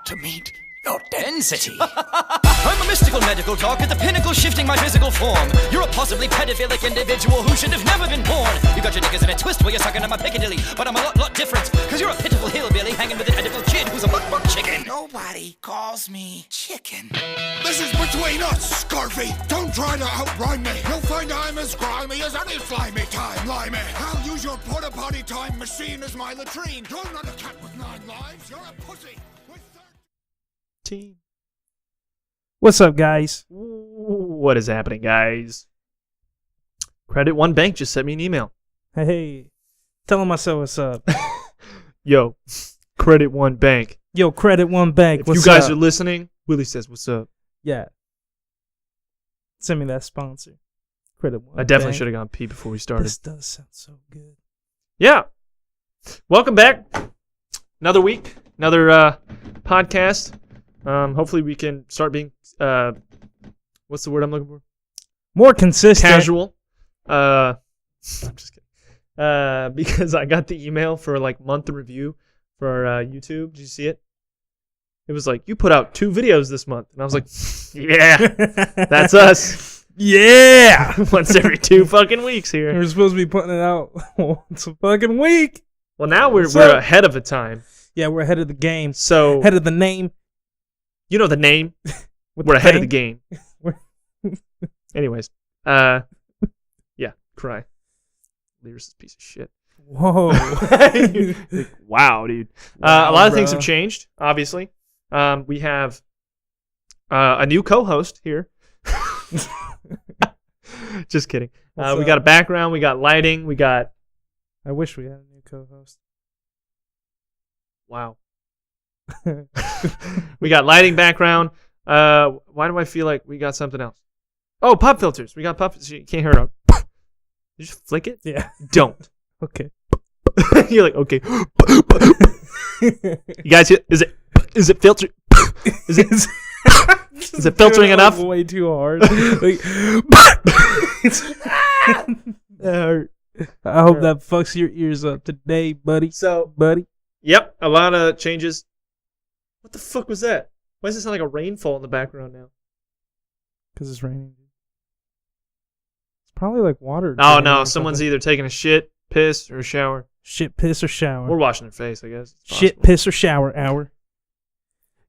to meet your density. I'm a mystical medical talk at the pinnacle shifting my physical form. You're a possibly pedophilic individual who should have never been born. You got your knickers in a twist while you're sucking on my Piccadilly. But I'm a lot different, cause you're a pitiful hillbilly hanging with an edible kid who's a buck chicken. Nobody calls me chicken. This is between us, Scarfy. Don't try to outrhyme me. You'll find I'm as grimy as any slimy time, limey. I'll use your porta potty time machine as my latrine. You're not a cat with 9 lives. You're a pussy with 13. What's up, guys? What is happening, guys? Credit One Bank just sent me an email. Hey, tell them I said what's up. Yo, Credit One Bank. Yo, Credit One Bank. If what's you guys up? are listening, Willie says what's up. Yeah. Send me that sponsor. Credit One I definitely Bank. should have gone pee before we started. This does sound so good. Yeah. Welcome back. Another week. Another podcast. Hopefully we can start being, what's the word I'm looking for? More consistent. Casual. I'm just kidding. Because I got the email for like month review for YouTube. Did you see it? It was like, you put out 2 videos this month. And I was like, yeah, that's us. Yeah. Once every 2 fucking weeks here. We're supposed to be putting it out once a fucking week. Well, now we're What's up? ahead of the time. Yeah, we're ahead of the game. So, Ahead of the name. you know the name. With We're the ahead of the thing. game. We're- Anyways, yeah, cry. Lear's a piece of shit. Whoa. Like, wow, dude. Wow, a lot of things bruh. have changed, obviously. We have a new co-host here. Just kidding. What's We up? got a background. We got lighting. We got... I wish we had a new co-host. Wow. We got lighting background. Why do I feel like we got something else? Oh, pop filters. We got pop filters. You can't hear it. Did you just flick it? Yeah. Don't. Okay. You're like, okay. You guys, is it filtered? Is it filtering Doing enough? Like way too hard. Like, that hurt. I hope that fucks your ears up today, buddy. So, buddy. yep, a lot of changes. What the fuck was that? Why does it sound like a rainfall in the background now? Because it's raining. It's probably like water. Oh draining no, or someone's something. either taking a shit, piss, or a shower. Shit, piss, or shower. Or washing their face, I guess. It's Shit, possible. piss, or shower hour.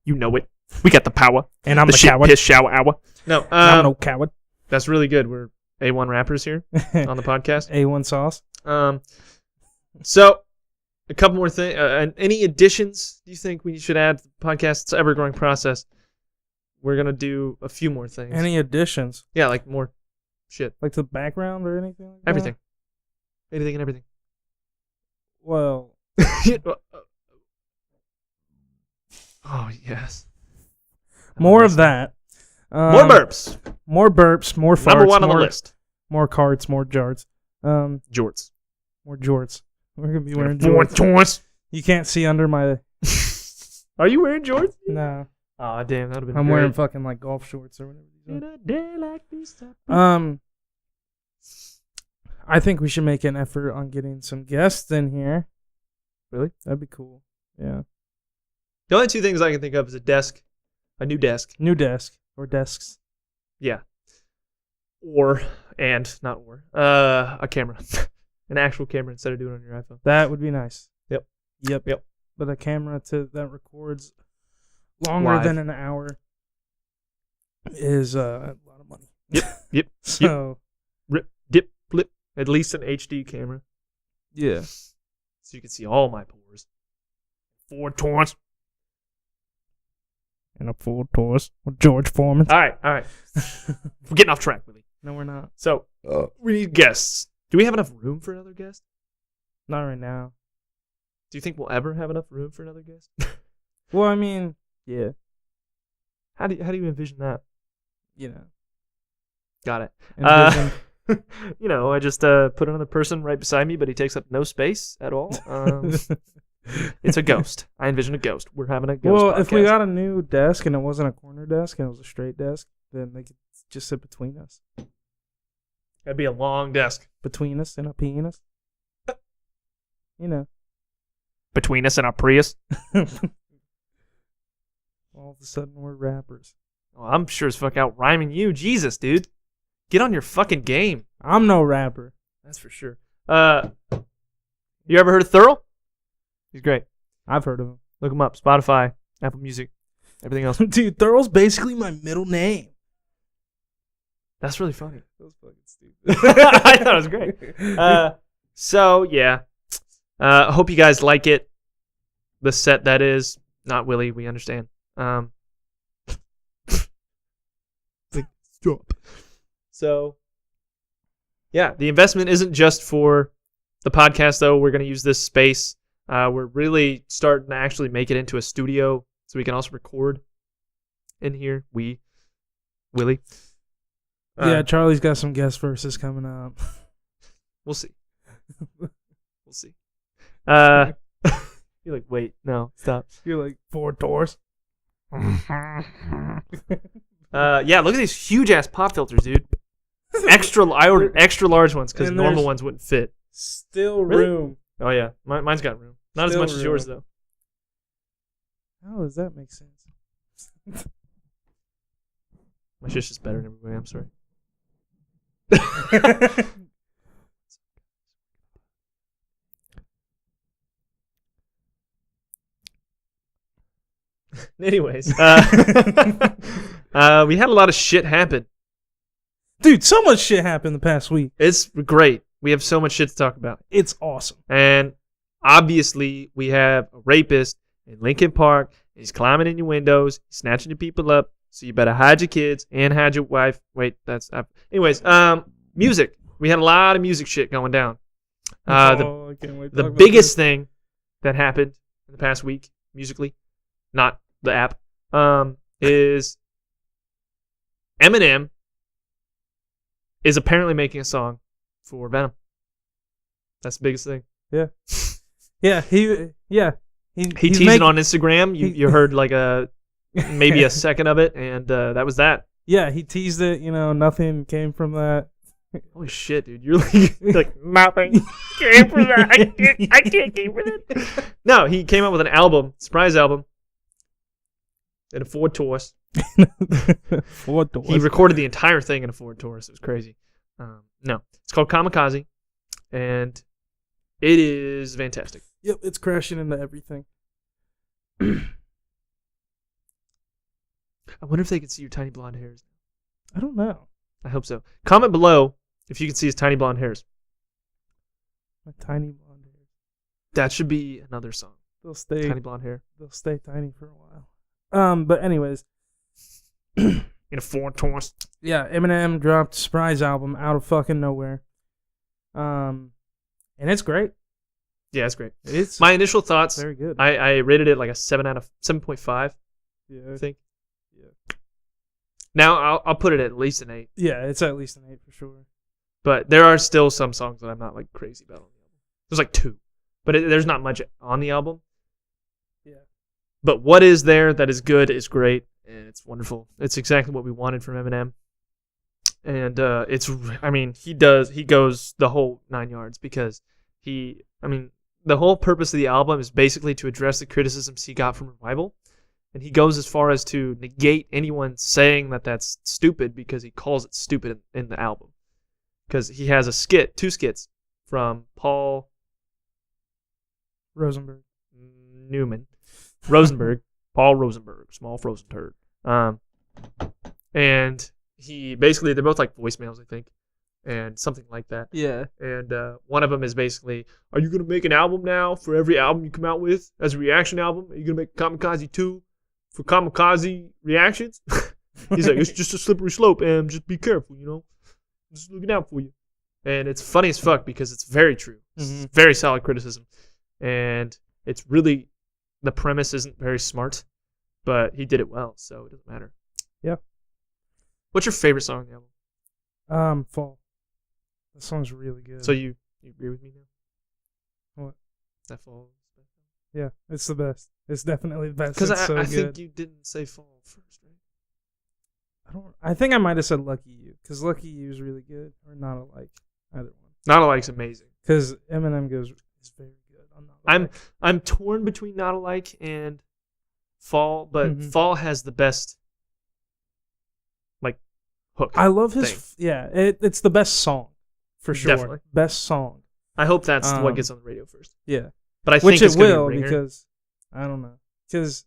You know it. We got the power. And I'm the the shit, coward. piss, shower hour. No, I'm no coward. that's really good. We're A1 rappers here on the podcast. A1 sauce. So a couple more things. Any additions do you think we should add to the podcast? It's an ever-growing process. We're going to do a few more things. Any additions? Yeah, like more shit. Like to the background or anything like that? Everything. Anything and everything. Well, Oh, yes. more of that. More burps. More burps, more farts. Number 1 on the more- list. More carts, more jarts. Jorts. More jorts. We're going to be wearing More jorts. jorts. You can't see under my... Are you wearing jorts? No. Oh, damn. That would have been I'm great. wearing fucking like golf shorts or whatever. these In are. a day like this. I think we should make an effort on getting some guests in here. Really? That'd be cool. Yeah. The only 2 things I can think of is a desk, a new desk. New desk or desks. Yeah. A camera. An actual camera instead of doing it on your iPhone. That would be nice. Yep. Yep. But a camera that records longer Live. than an hour is a lot of money. Yep. So, Rip, dip, flip. At least an HD camera. yeah. So you can see all my pores. 4 torrents. And a full tours with George Foreman. All right. We're getting off track, Willie. No, we're not. So, we need guests. Do we have enough room for another guest? Not right now. Do you think we'll ever have enough room for another guest? Well, I mean, yeah. How do you envision that? You know. Got it. Envision- I just put another person right beside me, but he takes up no space at all. It's a ghost. I envision a ghost. We're having a ghost Well, if we podcast. got a new desk and it wasn't a corner desk and it was a straight desk, then they could just sit between us. That'd be a long desk. Between us and a penis. You know. Between us and our Prius. all of a sudden we're rappers. Well, I'm sure as fuck out rhyming you. Jesus, dude. Get on your fucking game. I'm no rapper. That's for sure. You ever heard of Thurl? He's great. I've heard of him. Look him up. Spotify, Apple Music, everything else. Dude, Thurl's basically my middle name. That's really funny. That was fucking stupid. I thought it was great. So, yeah. Hope you guys like it. The set that is. Not Willie, we understand. Stop. So, yeah, the investment isn't just for the podcast, though. We're going to use this space. We're really starting to actually make it into a studio so we can also record in here. Willie. Yeah, Charlie's got some guest verses coming up. We'll see. We'll see. You're like, wait, no, stop. You're like 4 doors. Yeah, look at these huge ass pop filters, dude. I ordered extra large ones because And normal there's ones wouldn't fit. Still Really? room. Oh yeah, mine's got room. Not Still as much as yours room. though. How does that make sense? My shit's just better in every way. I'm sorry. Anyways, we had a lot of shit happen. Dude, so much shit happened the past week. It's great. We have so much shit to talk about. It's awesome. And obviously, we have a rapist in Lincoln Park. He's climbing in your windows, snatching your people up. So you better hide your kids and hide your wife. Wait, that's... anyways, music. We had a lot of music shit going down. I can't wait to The talk about biggest thing that happened in the past week, musically, not the app, is Eminem is apparently making a song for Venom. That's the biggest thing. this. Yeah, he He teased it on Instagram. You heard like maybe a second of it, and that was that. Yeah, he teased it. Nothing came from that. Holy shit, dude! You're like nothing came from that. I can't came from that. No, he came out with an album, surprise album, in a Ford Taurus. 4 doors. He recorded the entire thing in a Ford Taurus. It was crazy. No, it's called Kamikaze, and it is fantastic. Yep, it's crashing into everything. I wonder if they can see your tiny blonde hairs. I don't know. I hope so. Comment below if you can see his tiny blonde hairs. My tiny blonde hair. That should be another song. They'll stay. Tiny blonde hair They'll stay tiny for a while. But anyways, in a Ford Taurus. yeah, Eminem dropped a surprise album out of fucking nowhere. And it's great. Yeah, it's great. It's My initial thoughts. very good. I rated it like a 7.5. yeah, I think. Yeah. Now I'll put it at least an 8. yeah, it's at least an 8 for sure. But there are still some songs that I'm not like crazy about on the album. There's like 2, but there's not much on the album. Yeah. But what is there that is good is great, and it's wonderful. It's exactly what we wanted from Eminem. And he goes the whole 9 yards because the whole purpose of the album is basically to address the criticisms he got from Revival. And he goes as far as to negate anyone saying that that's stupid because he calls it stupid in the album. Because he has 2 skits from Paul Rosenberg. Paul Rosenberg, small frozen turd. And they're both like voicemails, I think, and something like that. Yeah. And one of them is basically, are you going to make an album now for every album you come out with as a reaction album? Are you going to make Kamikaze 2 for Kamikaze reactions? He's like, it's just a slippery slope, and just be careful, Just looking out for you. And it's funny as fuck because it's very true. Mm-hmm. It's very solid criticism. And it's really, the premise isn't very smart, but he did it well, so it doesn't matter. Yeah. What's your favorite song on the album? Fall. That song's really good. So you agree with me now? What? That Fall. Yeah, it's the best. It's definitely the best. Because It's so I good. think you didn't say Fall first, right? I think I might have said Lucky You because Lucky You is really good, or Not Alike. Either one. Not Alike's amazing. Because Eminem is very good on Not Alike. I'm torn between Not Alike and Fall, but Mhm. Fall has the best like hook. I love his. thing. It's the best song for sure. Definitely. Best song. I hope that's what Um, gets on the radio first. Yeah. But I Which think it's it gonna be a will ringer. because I don't know, because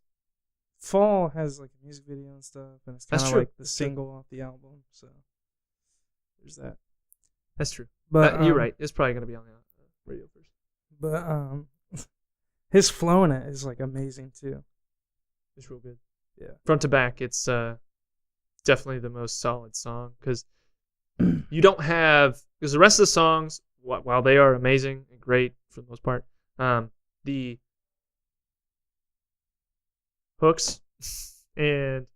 Fall has like a music video and stuff, and it's kind That's of true. like the That's true. single off the album. So there's that. That's true. But You're right. It's probably gonna be on the radio first. But his flow in it is like amazing too. It's real good. Yeah. Front to back, it's definitely the most solid song because you don't have because the rest of the songs, while they are amazing and great for the most part, the hooks and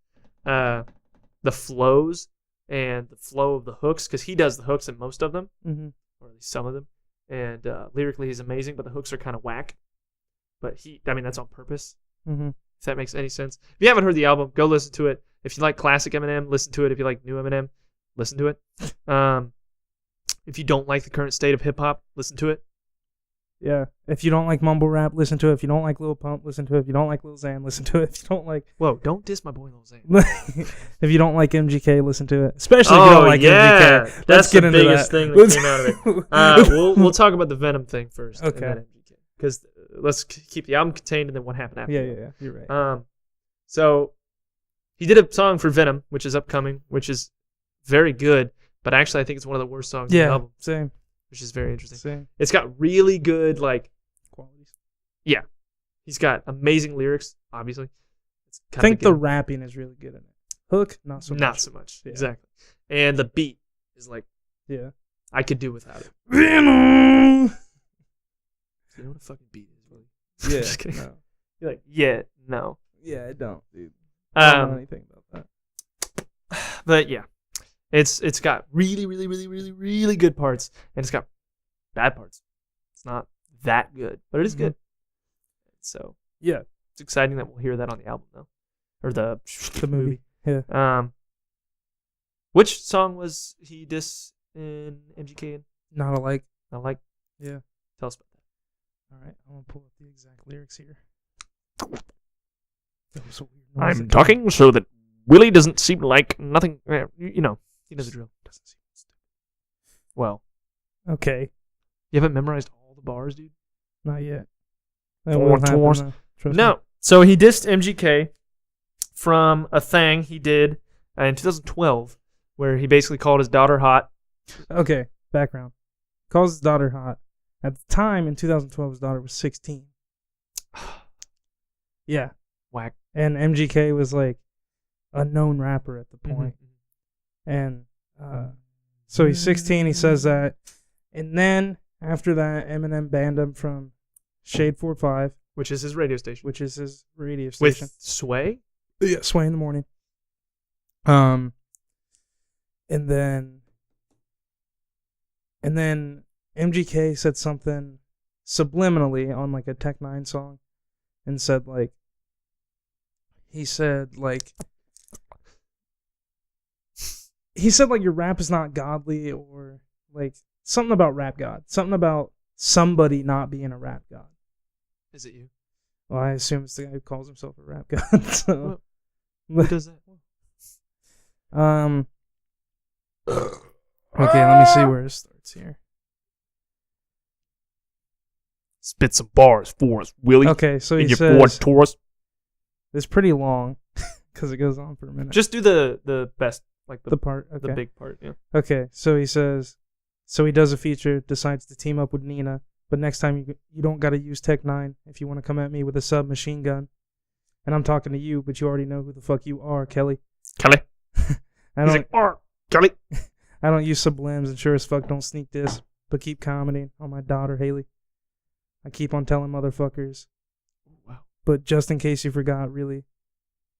the flows and the flow of the hooks because he does the hooks in most of them, Mm-hmm. or at least some of them, and lyrically he's amazing, but the hooks are kind of whack. But that's on purpose. Mm-hmm. If that makes any sense. If you haven't heard the album, go listen to it. If you like classic Eminem, listen to it. If you like new Eminem, listen to it. If you don't like the current state of hip hop, listen to it. Yeah. If you don't like mumble rap, listen to it. If you don't like Lil Pump, listen to it. If you don't like Lil Xan, listen to it. If you don't like Whoa, don't diss my boy Lil Xan. if you don't like MGK, listen to it. Especially if you don't like MGK. Let's That's get the into biggest that. thing that came out of it. We'll talk about the Venom thing first. Okay. And then MGK. Because let's keep the album contained and then what happened after. Yeah. You're right. So he did a song for Venom, which is upcoming, which is very good. But actually, I think it's one of the worst songs on the album, Same. which is very interesting. Same. It's got really good Qualities. he's got amazing lyrics, obviously. It's I kind think of a the given. rapping is really good in it. Hook, not so much. Not so much. Yeah. Exactly. And the beat is Yeah. I could do without it. Venom. You know what a fucking beat is, really? Yeah. Just kidding. No. You're like, yeah, no. Yeah, I don't, dude. I don't know anything about that. But yeah, it's got really, really, really, really, really good parts, and it's got bad parts. It's not that good, but it is good. So Yeah. it's exciting that we'll hear that on the album, though, or the movie. Yeah. Which song was he diss in MGK in? Not alike. I like. Yeah. Tell us about that. All right. I'm going to pull up the exact lyrics here. That was a weird noise I'm again. talking so that Willie doesn't seem like nothing. You know, he knows the drill. Doesn't seem stupid. Well, Okay. you haven't memorized all the bars, dude? Not yet. That Four will happen, tours. though. Trust No. So he dissed MGK from a thing he did in 2012 where he basically called his daughter hot. me. Okay. Background. Calls his daughter hot. At the time, in 2012, his daughter was 16. Yeah. Whack. And MGK was like a known rapper at the Mm-hmm. point. And so he's 16, he says that. And then after that, Eminem banned him from Shade 45, Which is his radio station. which is his radio station. With Sway? Yeah, Sway in the Morning. And then MGK said something subliminally on like a Tech 9 song and said like your rap is not godly, or like something about rap god. Something about somebody not being a rap god. Is it you? Well, I assume it's the guy who calls himself a rap god. So Who does that? Okay, let me see where it starts here. Spit some bars for us, Willie. Okay, so he in your Ford says Taurus. it's pretty long because it goes on for a minute. Just do the best, like the part. Okay. the big part. Yeah. Okay, so he says, so he does a feature, decides to team up with Nina, but next time you don't got to use Tech 9 if you want to come at me with a submachine gun. And I'm talking to you, but you already know who the fuck you are, Kelly. Kelly. I He's don't, like, Kelly. I don't use sublims, and sure as fuck don't sneak this, but keep commenting on my daughter, Haley. I keep on telling motherfuckers. Wow. But just in case you forgot, really,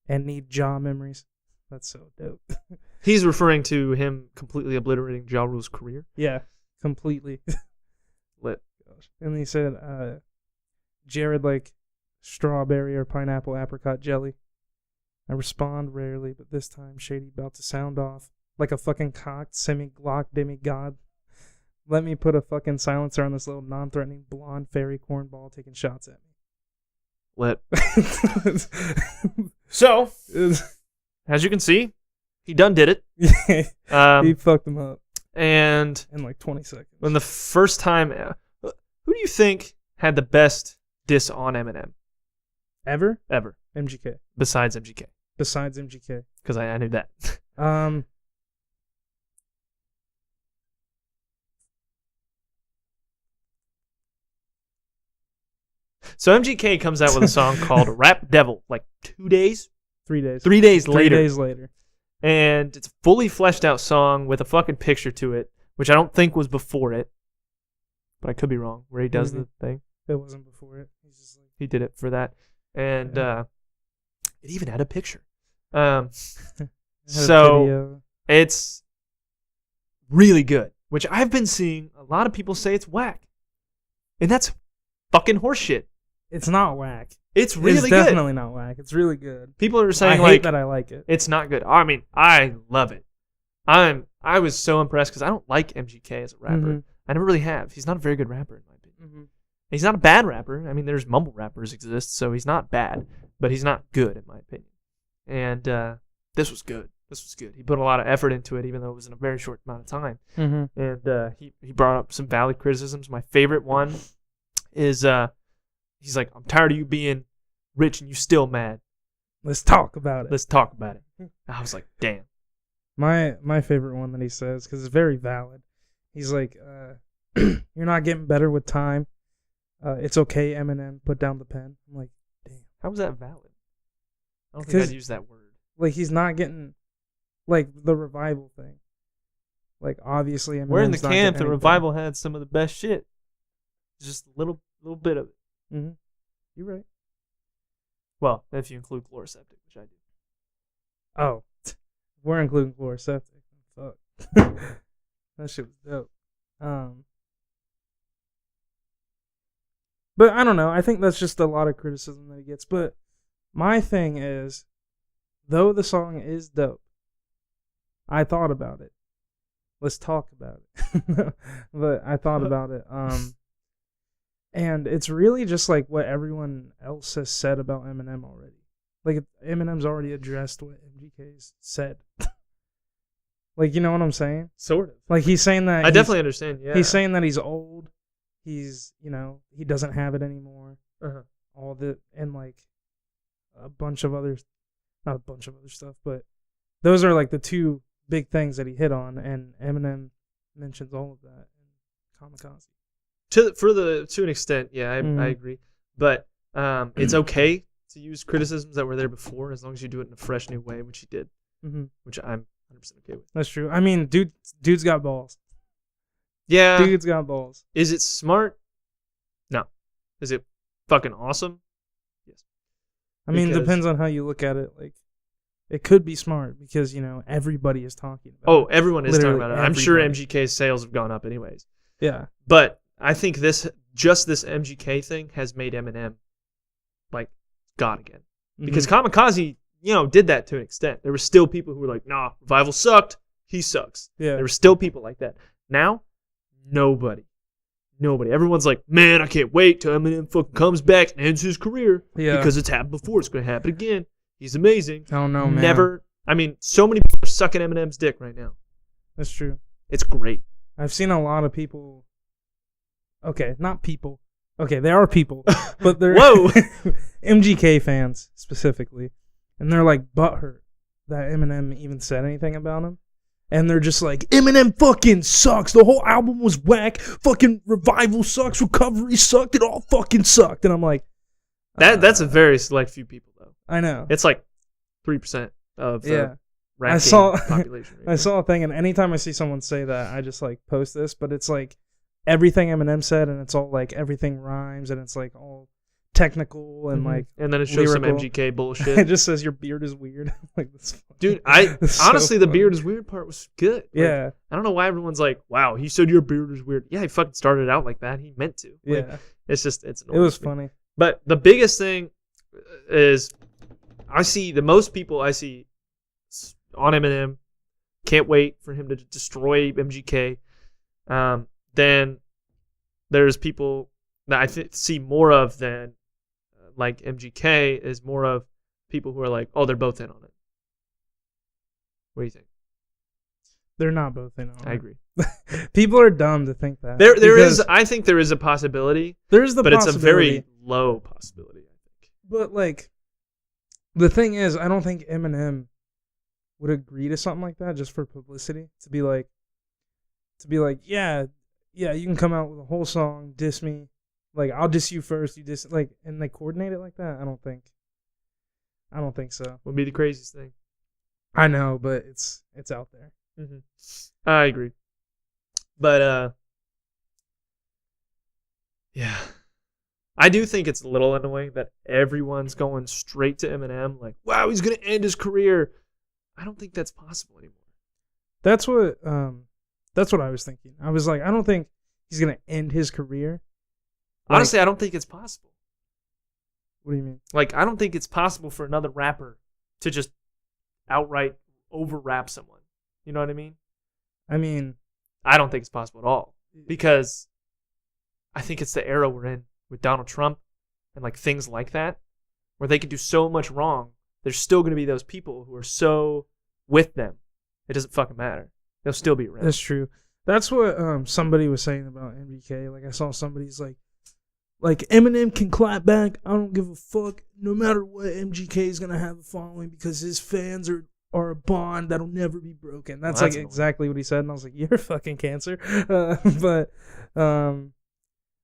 and need jaw memories. That's so dope. He's referring to him completely obliterating Ja Rule's career. Yeah, completely. Lit. And he said, Jared like strawberry or pineapple apricot jelly. I respond rarely, but this time Shady about to sound off like a fucking cocked semi-Glock demigod. Let me put a fucking silencer on this little non-threatening blonde fairy cornball taking shots at me. Lit. So, as you can see, he done did it. He fucked him up And in like 20 seconds. when the first time, who do you think had the best diss on Eminem Ever? ever MGK. besides MGK? Besides MGK. Because I knew that. So MGK comes out with a song called Rap Devil, like 2 days? 3 days. 3 days 3 later. days later. And it's a fully fleshed out song with a fucking picture to it, which I don't think was before it. But I could be wrong, where he does the thing. It wasn't before it. He's just like, He did it for that. And it even had a picture. had a So video. it's really good, which I've been seeing a lot of people say it's whack. And that's fucking horseshit. It's not whack. It's really It's good. definitely not whack. It's really good. People are saying I hate like that I like it. it's not good. I mean, I love it. I was so impressed because I don't like MGK as a rapper. Mhm. I never really have. He's not a very good rapper in my opinion. Mhm. He's not a bad rapper. I mean, there's mumble rappers exist, so he's not bad, but he's not good in my opinion. And this was good. This was good. He put a lot of effort into it, even though it was in a very short amount of time. Mhm. And he brought up some valid criticisms. My favorite one is he's like, "I'm tired of you being rich and you still mad. Let's talk about it. Let's talk about it." I was like, "Damn." My favorite one that he says, because it's very valid. He's like, "You're not getting better with time. It's okay, Eminem. Put down the pen." I'm like, damn. How was that valid? I don't think Because- I'd use that word. Like he's not getting, like the revival thing. Like obviously, Eminem's We're in the not camp. getting The any revival had some of the best shit. Just a little bit of it. better. Mhm. You're right. Well, if you include Chloroseptic, which I do. Oh, we're including Chloroseptic. Fuck. That shit was dope. But I don't know. I think that's just a lot of criticism that he gets. But my thing is, though the song is dope, I thought about it. Let's talk about it. But I thought about it. And it's really just like what everyone else has said about Eminem already. Like Eminem's already addressed what MGK's said. Like, you know what I'm saying? Sort of. Like he's saying that I definitely understand. Yeah. he's saying that he's old. He's, he doesn't have it anymore. Uh-huh. All the and like a bunch of other, not a bunch of other stuff, but those are like the two big things that he hit on, and Eminem mentions all of that in Kamikaze. To an extent, yeah, I Mhm. agree. But it's okay to use criticisms that were there before, as long as you do it in a fresh new way, which he did, Mm-hmm. which I'm 100% okay with. That's true. I mean, dude's got balls. Yeah. Dude's got balls. Is it smart? No. Is it fucking awesome? Yes. I mean, Because- depends on how you look at it. Like, it could be smart because everybody is talking about Oh, it. everyone is talking Literally about it. I'm sure everybody. MGK's sales have gone up anyways. Yeah. But I think this MGK thing has made Eminem like God again. Because Mhm. Kamikaze, did that to an extent. There were still people who were like, "Nah, Revival sucked. He sucks." Yeah. There were still people like that. Now, nobody. Everyone's like, "Man, I can't wait till Eminem fucking comes back and ends his career." Yeah. Because it's happened before. It's going to happen again. He's amazing. Oh no, man. Never. I mean, so many people are sucking Eminem's dick right now. That's true. It's great. I've seen a lot of people. Okay, not people. Okay, they are people, but they're Whoa. MGK fans specifically, and they're like butthurt that Eminem even said anything about him, and they're just like, Eminem fucking sucks. The whole album was whack. Fucking Revival sucks. Recovery sucked. It all fucking sucked. And I'm like, That's a very select few people, though. I know. It's like 3% of the Yeah. rap I game saw population. right I now. saw a thing, and anytime I see someone say that, I just like post this, but it's like everything Eminem said, and it's all like everything rhymes, and it's like all technical and like And then it shows some lyrical. MGK it bullshit. just says your beard is weird. Like that's funny. Dude, It's so honestly, the funny. beard is weird part was good. Like, Yeah, I don't know why everyone's like, "Wow, he said your beard is weird." Yeah, he fucking started out like that. He meant to. Like, yeah, it's it was funny. But the biggest thing is I see the most people I see on Eminem. Can't wait for him to destroy MGK. Then there's people that I see more of than like MGK is more of people who are like, oh, they're both in on it. What do you think? They're not both in on it. I agree. People are dumb to think that. There is. I think there is a possibility. There's the but possibility. it's a very low possibility. I think. But like, the thing is, I don't think Eminem would agree to something like that just for publicity. To be like, yeah, you can come out with a whole song, diss me, like I'll diss you first, you diss like, and they coordinate it like that. I don't think so. Would be the craziest thing. I know, but it's out there. Mm-hmm. I agree. But yeah, I do think it's a little annoying that everyone's going straight to Eminem. Like, wow, he's gonna end his career. I don't think that's possible anymore. That's what I was thinking. I was like, I don't think he's gonna end his career. Honestly, I don't think it's possible. What do you mean? Like, I don't think it's possible for another rapper to just outright over rap someone. You know what I mean? I mean, I don't think it's possible at all because I think it's the era we're in with Donald Trump and like things like that where they can do so much wrong. There's still going to be those people who are so with them. It doesn't fucking matter. They'll still be around. That's true. That's what somebody was saying about MGK. Like I saw somebody's like Eminem can clap back. I don't give a fuck. No matter what, MGK is gonna have a following because his fans are a bond that'll never be broken. That's like exactly what he said, and I was like, "You're fucking cancer."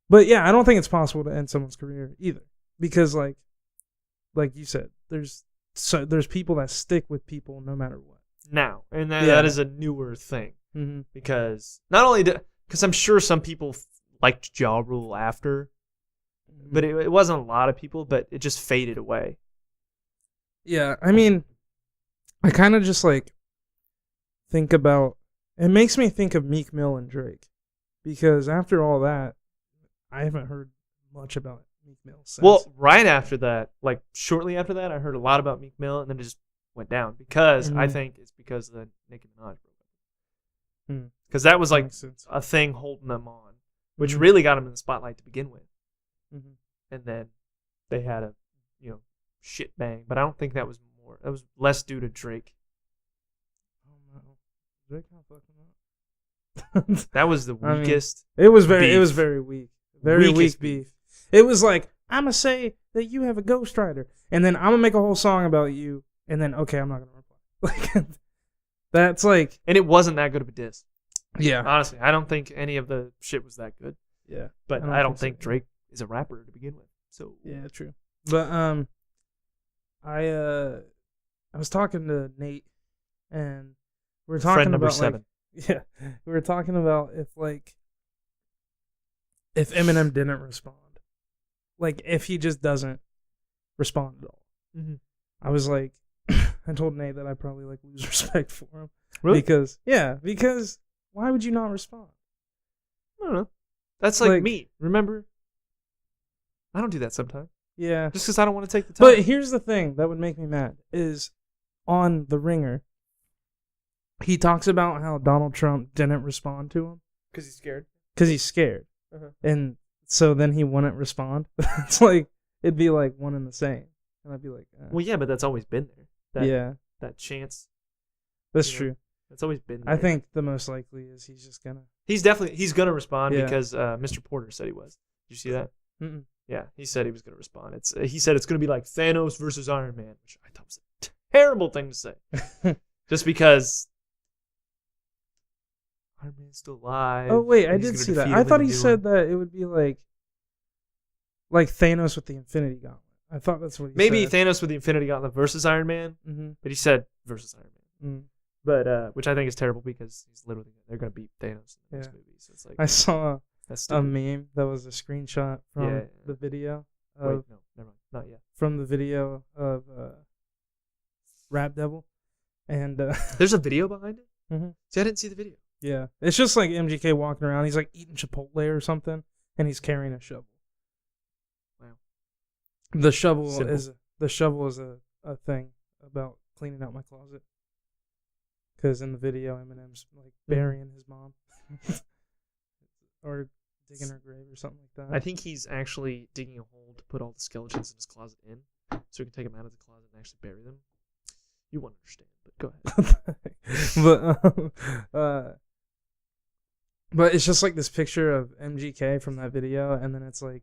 But yeah, I don't think it's possible to end someone's career either because like you said, there's people that stick with people no matter what. Now, and that is a newer thing because not only because I'm sure some people liked Ja Rule after. But it wasn't a lot of people, but it just faded away. Yeah, I mean, I kind of just like think about, it makes me think of Meek Mill and Drake. Because after all that, I haven't heard much about Meek Mill since. Well, right after that, like shortly after that, I heard a lot about Meek Mill, and then it just went down. Because I think it's because of the Nicki Minaj broke up. Because that was like a thing holding them on, which really got them in the spotlight to begin with. And then they had a, shit bang. But I don't think that was more. That was less due to Drake. Oh no, Drake not fucking up. That was the weakest. I mean, it was very weak. Very weak beef. It was like, I'm gonna say that you have a ghostwriter, and then I'm gonna make a whole song about you, and then okay, I'm not gonna reply. Like that's like, and it wasn't that good of a diss. Yeah, honestly, I don't think any of the shit was that good. Yeah, but I don't think Drake is a rapper to begin with. So yeah, true. But I was talking to Nate, and we were talking Friend number about 7. Like, we were talking about if Eminem didn't respond, like if he just doesn't respond at all. I was like, I told Nate that I probably like lose respect for him. Really? Because why would you not respond? I don't know. That's like me. Remember? I don't do that sometimes. Yeah. Just because I don't want to take the time. But here's the thing that would make me mad is on The Ringer, he talks about how Donald Trump didn't respond to him. Because he's scared? Because he's scared. And so then he wouldn't respond. It's like, it'd be like one and the same. And I'd be like, well, yeah, but that's always been there. That chance. That's true. That's always been there. I think the most likely is he's just going to. He's going to respond because Mr. Porter said he was. Did you see that? Mm-mm. Yeah, he said he was going to respond. He said it's going to be like Thanos versus Iron Man, which I thought was a terrible thing to say. Just because Iron Man's still alive. Oh, wait, I did see that. I thought he said that it would be like Thanos with the Infinity Gauntlet. I thought that's what he said. Maybe Thanos with the Infinity Gauntlet versus Iron Man, but he said versus Iron Man. But which I think is terrible because they're going to beat Thanos in the next movie. So it's like I saw that's a meme that was a screenshot from the video. Wait, no, never mind. Not yet. From the video of Rap Devil. And there's a video behind it? See, I didn't see the video. Yeah. It's just like MGK walking around. He's like eating Chipotle or something, and he's carrying a shovel. Wow. The shovel is a thing about cleaning out my closet. Because in the video, Eminem's like burying his mom. Or digging her grave or something like that. I think he's actually digging a hole to put all the skeletons in his closet in, so he can take them out of the closet and actually bury them. You won't understand, but go ahead. But it's just like this picture of MGK from that video, and then it's like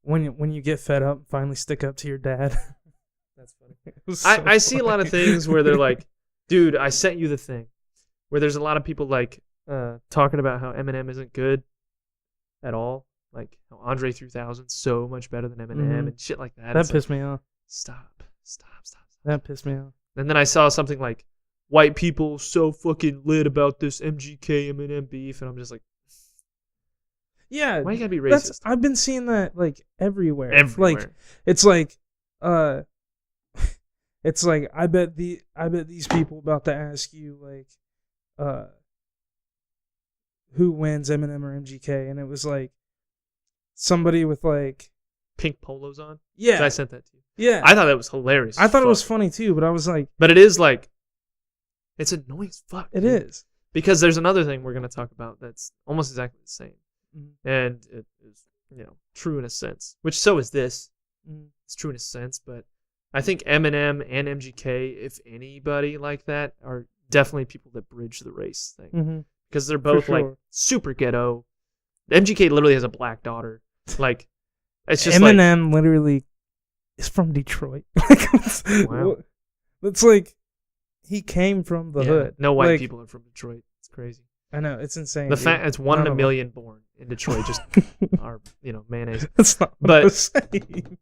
when you get fed up, finally stick up to your dad. That's funny. I see a lot of things where they're like, dude, I sent you the thing. Where there's a lot of people like talking about how Eminem isn't good at all. Like how Andre 3000's so much better than Eminem and shit like that. That It's pissed like, me off. Stop. That pissed me off. And then I saw something like, white people so fucking lit about this MGK Eminem beef. And I'm just like, Yeah. why you gotta be racist? I've been seeing that like everywhere. Everywhere. Like it's like it's like I bet these people about to ask you like who wins, Eminem or MGK, and it was like somebody with like Pink polos on? yeah. I sent that to you. Yeah. I thought that was hilarious. I thought it was Fuck. funny too, but I was like But it is like, it's annoying as fuck. it dude. is. Because there's another thing we're going to talk about that's almost exactly the same. Mhm. And it is, true in a sense. Which so is this. Mhm. It's true in a sense, but I think Eminem and MGK, if anybody like that, are definitely people that bridge the race thing. Mhm. Because they're both like sure. super ghetto. MGK literally has a black daughter. Like, it's just like, Eminem literally is from Detroit. Wow. It's like he came from the yeah, hood. no white Like, people are from Detroit. It's crazy. I know, it's insane. The dude. fact it's one in None a of million born in Detroit just are, mayonnaise. That's not what But- I was saying.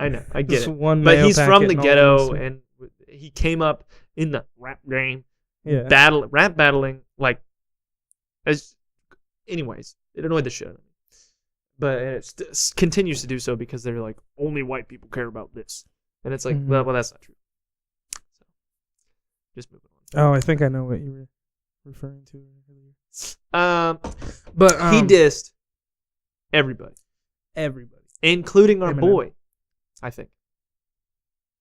I know, I get Just it. one But mayo he's from packet the and all ghetto, this. and he came up in the rap game, Yeah. rap battling, like, anyways, it annoyed the shit out of me. But it continues to do so because they're like, only white people care about this. And it's like, Mhm. well, that's not true. So, just moving Oh, I think I know what you were referring to earlier. on. But He dissed everybody, everybody. including our Eminem. boy, I think.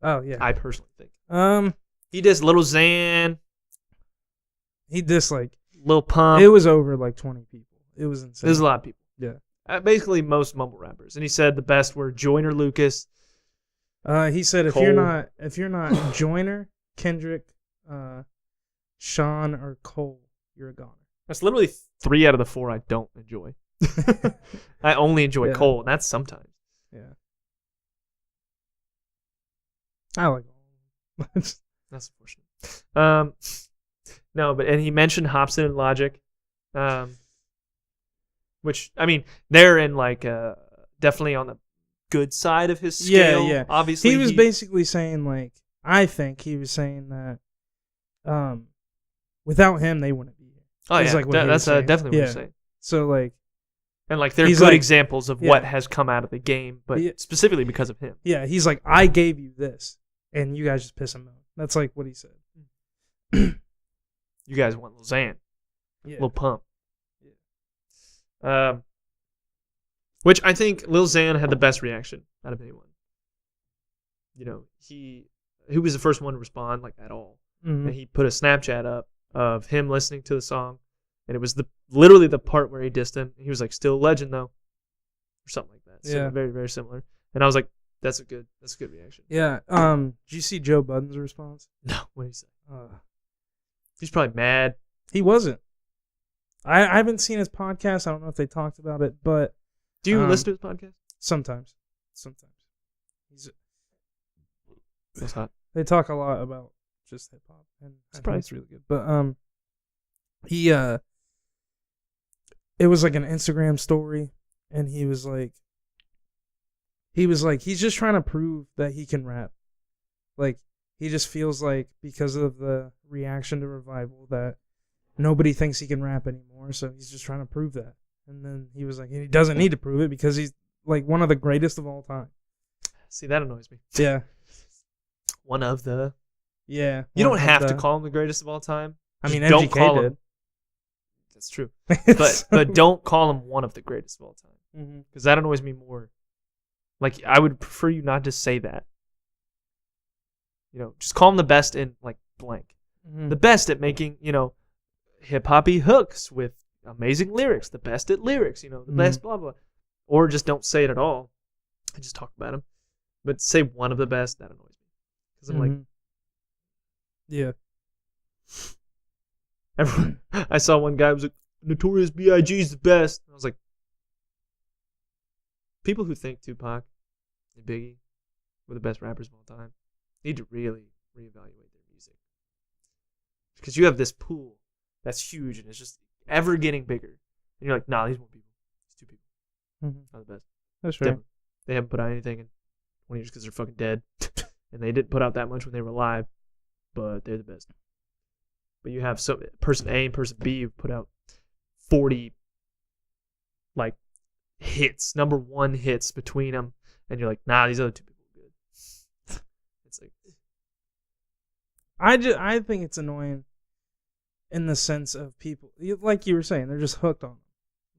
Oh yeah. I personally think. He He dissed Lil Xan, he disliked. Lil Pump. It was over like 20 people. It was insane. There's a lot of people. Yeah. Basically, most mumble rappers. And he said the best were Joyner Lucas. He said if Cole. you're not Joyner, Kendrick, Sean or Cole, you're a goner. That's literally 3 out of the 4 I don't enjoy. I only enjoy Yeah. Cole, and that's sometimes. Yeah. I like all of them. That's unfortunate. No, and he mentioned Hobson and Logic, which, I mean, they're in like definitely on the good side of his scale. Yeah. Obviously, He was basically saying like I think he was saying that without him they wouldn't be here. Oh is yeah, like what he was that's saying. definitely what Yeah. he's saying. So like And like they're He's good like- examples of yeah. what has come out of the game, but Yeah. specifically because of him. yeah, he's like I gave you this and you guys just piss him off. That's like what he said. You guys want Lil Xan, Yeah. Lil Pump. Which I think Lil Xan had the best reaction out of anyone. He was the first one to respond like at all. Mhm. And he put a Snapchat up of him listening to the song, and it was literally the part where he dissed him. He was like, "Still a legend though," or something like that. So Yeah. very very similar. And I was like, "That's a good reaction." Yeah. Did you see Joe Budden's response? No, what did he say? He's probably mad. He wasn't. I haven't seen his podcast. I don't know if they talked about it, but Do you Um, listen to his podcast? sometimes. That's hot. They talk a lot about just hip hop, and I think Surprise. it's really good. But he it was like an Instagram story, and he was like, he's just trying to prove that he can rap. Like he just feels like because of the reaction to Revival that nobody thinks he can rap anymore, so he's just trying to prove that. And then he was like, he doesn't need to prove it because he's like one of the greatest of all time. See, that annoys me. Yeah, One of the. yeah. You one don't of have to the- call him the greatest of all time. I Just mean, don't MGK call him. did. That's true. But don't call him one of the greatest of all time, Mhm. because that annoys me more. Like, I would prefer you not to say that. Just call him the best in like blank. Mhm. The best at making hip hoppy hooks with amazing lyrics, the best at lyrics, the best blah blah, or just don't say it at all. I just talk about them, but say one of the best, that annoys me because I'm like, yeah. everyone. I saw one guy who was like, Notorious B.I.G. is the best. I was like, people who think Tupac and Biggie were the best rappers of all time need to really reevaluate their music. Because you have this pool that's huge and it's just ever getting bigger. And you're like, nah, these won't people. These two people are the best. That's right. They haven't put out anything in 20 years because they're fucking dead. And they didn't put out that much when they were alive. But they're the best. But you have person A and person B who put out 40 like hits, number one hits between them. And you're like, nah, these other two people are good. It's like, I think it's annoying in the sense of people, like you were saying, they're just hooked on them.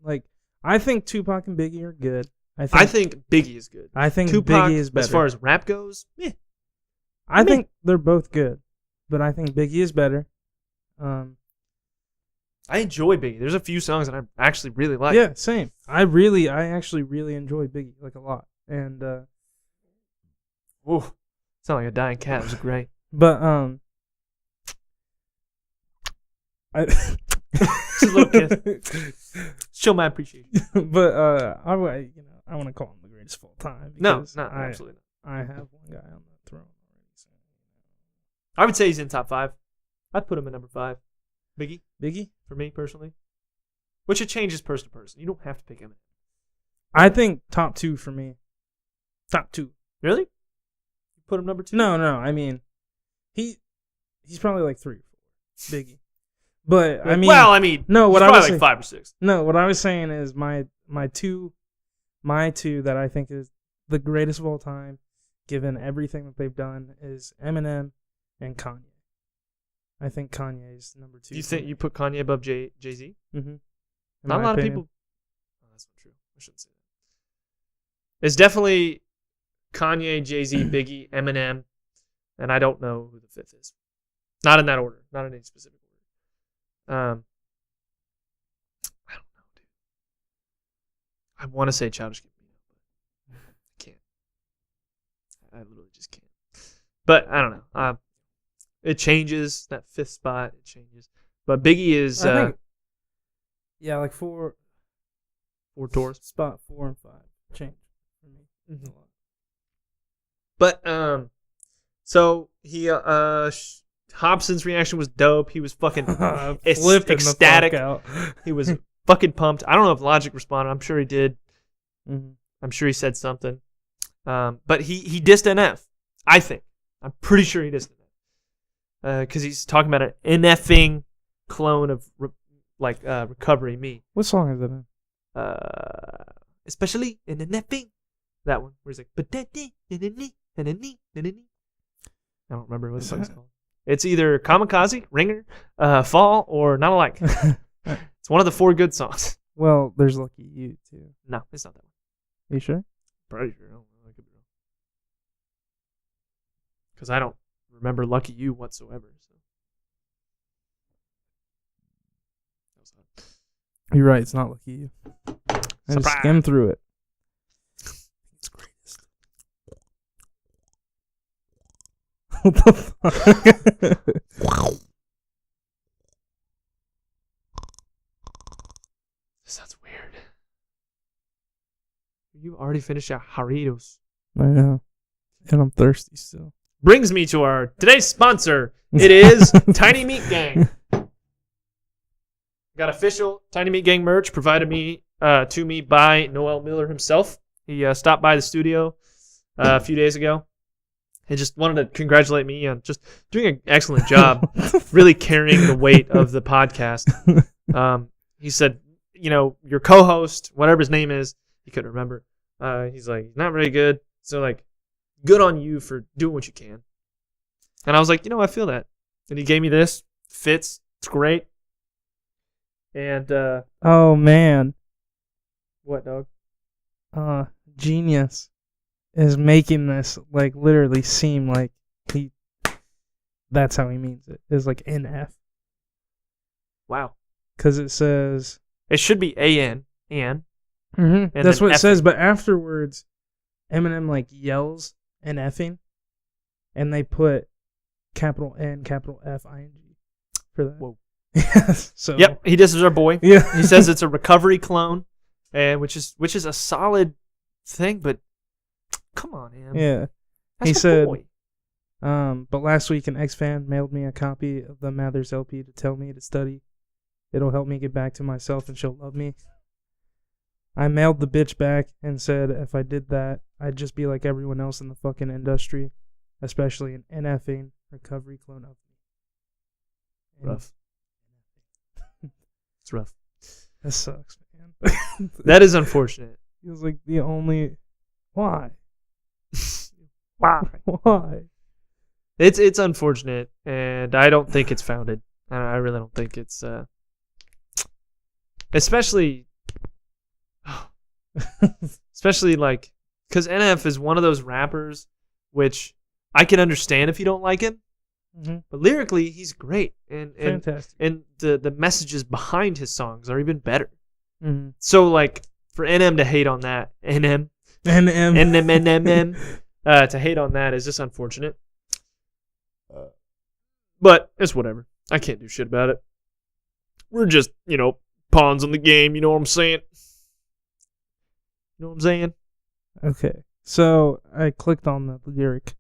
Like, I think Tupac and Biggie are good. I think Biggie is good. I think Tupac, Biggie is better. as far as rap goes, I think they're both good, but I think Biggie is better. I enjoy Biggie. There's a few songs that I actually really like. Yeah, same. I actually really enjoy Biggie, like, a lot. And Whoa, sound like a dying cat. It was great. but Just a little kiss. Show my appreciation. but I want to call him the greatest of all time. No, because absolutely not. I have one guy on the throne already. So. I would say he's in top 5. I'd put him at number 5. Biggie? For me personally, which it changes person to person. You don't have to pick him. I think top 2 for me. Top 2. Really? You put him number 2? No. I mean, he's probably like 3 or 4. Biggie. But I mean, no. What I was like 5 or 6. No, what I was saying is my two that I think is the greatest of all time, given everything that they've done, is Eminem and Kanye. I think Kanye is number 2. You think you put Kanye above Jay-Z? Mm-hmm. Not a lot of people. Oh, that's not true. I shouldn't say that. It's definitely Kanye, Jay-Z, Biggie, Eminem, and I don't know who the 5th is. Not in that order. Not in any specific order. I don't know, dude. I want to say Childish Gambino, but I can't. I literally just can't. But I don't know. It changes. That 5th spot, it changes. But Biggie is I think, like 4 tours. Spot 4 and 5 change for me. Mm-hmm. But so he Hobson's reaction was dope. He was fucking ecstatic. He was fucking pumped. I don't know if Logic responded. I'm sure he did. Mm-hmm. I'm sure he said something. But he dissed NF. I think. I'm pretty sure he dissed NF. Because he's talking about an NFing clone of Recovery Me. What song is it in? Especially in NFing. That one where he's like, I don't remember what the song's called. It's either Kamikaze, Ringer, Fall, or Not Alike. It's one of the 4 good songs. Well, there's Lucky You, too. No, it's not that one. You sure? Pretty sure. I don't know. I could be wrong. Because I don't remember Lucky You whatsoever. So. That was odd. You're right. It's not Lucky You. I just skimmed through it. It's greatest. What the fuck? This sounds weird. You already finished your Doritos. I know. And I'm thirsty still. Brings me to our today's sponsor. It is Tiny Meat Gang. Got official Tiny Meat Gang merch provided to me by Noel Miller himself. He stopped by the studio a few days ago. He just wanted to congratulate me on just doing an excellent job, really carrying the weight of the podcast. He said, your co-host, whatever his name is, he couldn't remember. He's like, he's not very good. So, like, good on you for doing what you can. And I was like, I feel that. And he gave me this. Fits. It's great. And, oh, man. What, dog? Genius is making this, like, literally seem like that's how he means it. It's like NF. Wow. Because it says It should be A-N, An. Mm-hmm. And That's then what it says. effing. But afterwards, Eminem like yells an effing, and they put capital N, capital F-I-N-G for that. Whoa. So Yep, he disses our boy. yeah, He says it's a recovery clone, and which is a solid thing, but come on, Am. yeah. That's He my said- boy. But last week an ex-fan mailed me a copy of the Mathers LP to tell me to study. It'll help me get back to myself and she'll love me. I mailed the bitch back and said if I did that, I'd just be like everyone else in the fucking industry, especially an NFing recovery clone of me. And Rough. It's rough. that sucks, man. That is unfortunate. He was like the only... Why? Wow. Why? It's unfortunate, and I don't think it's founded. I really don't think it's especially like because NF is one of those rappers which I can understand if you don't like him, Mm-hmm. but lyrically he's great, and Fantastic. the messages behind his songs are even better. Mm-hmm. So like for NM to hate on that, NM to hate on that is just unfortunate. But it's whatever. I can't do shit about it. We're just, pawns in the game. You know what I'm saying? You know what I'm saying? Okay, so I clicked on the lyric,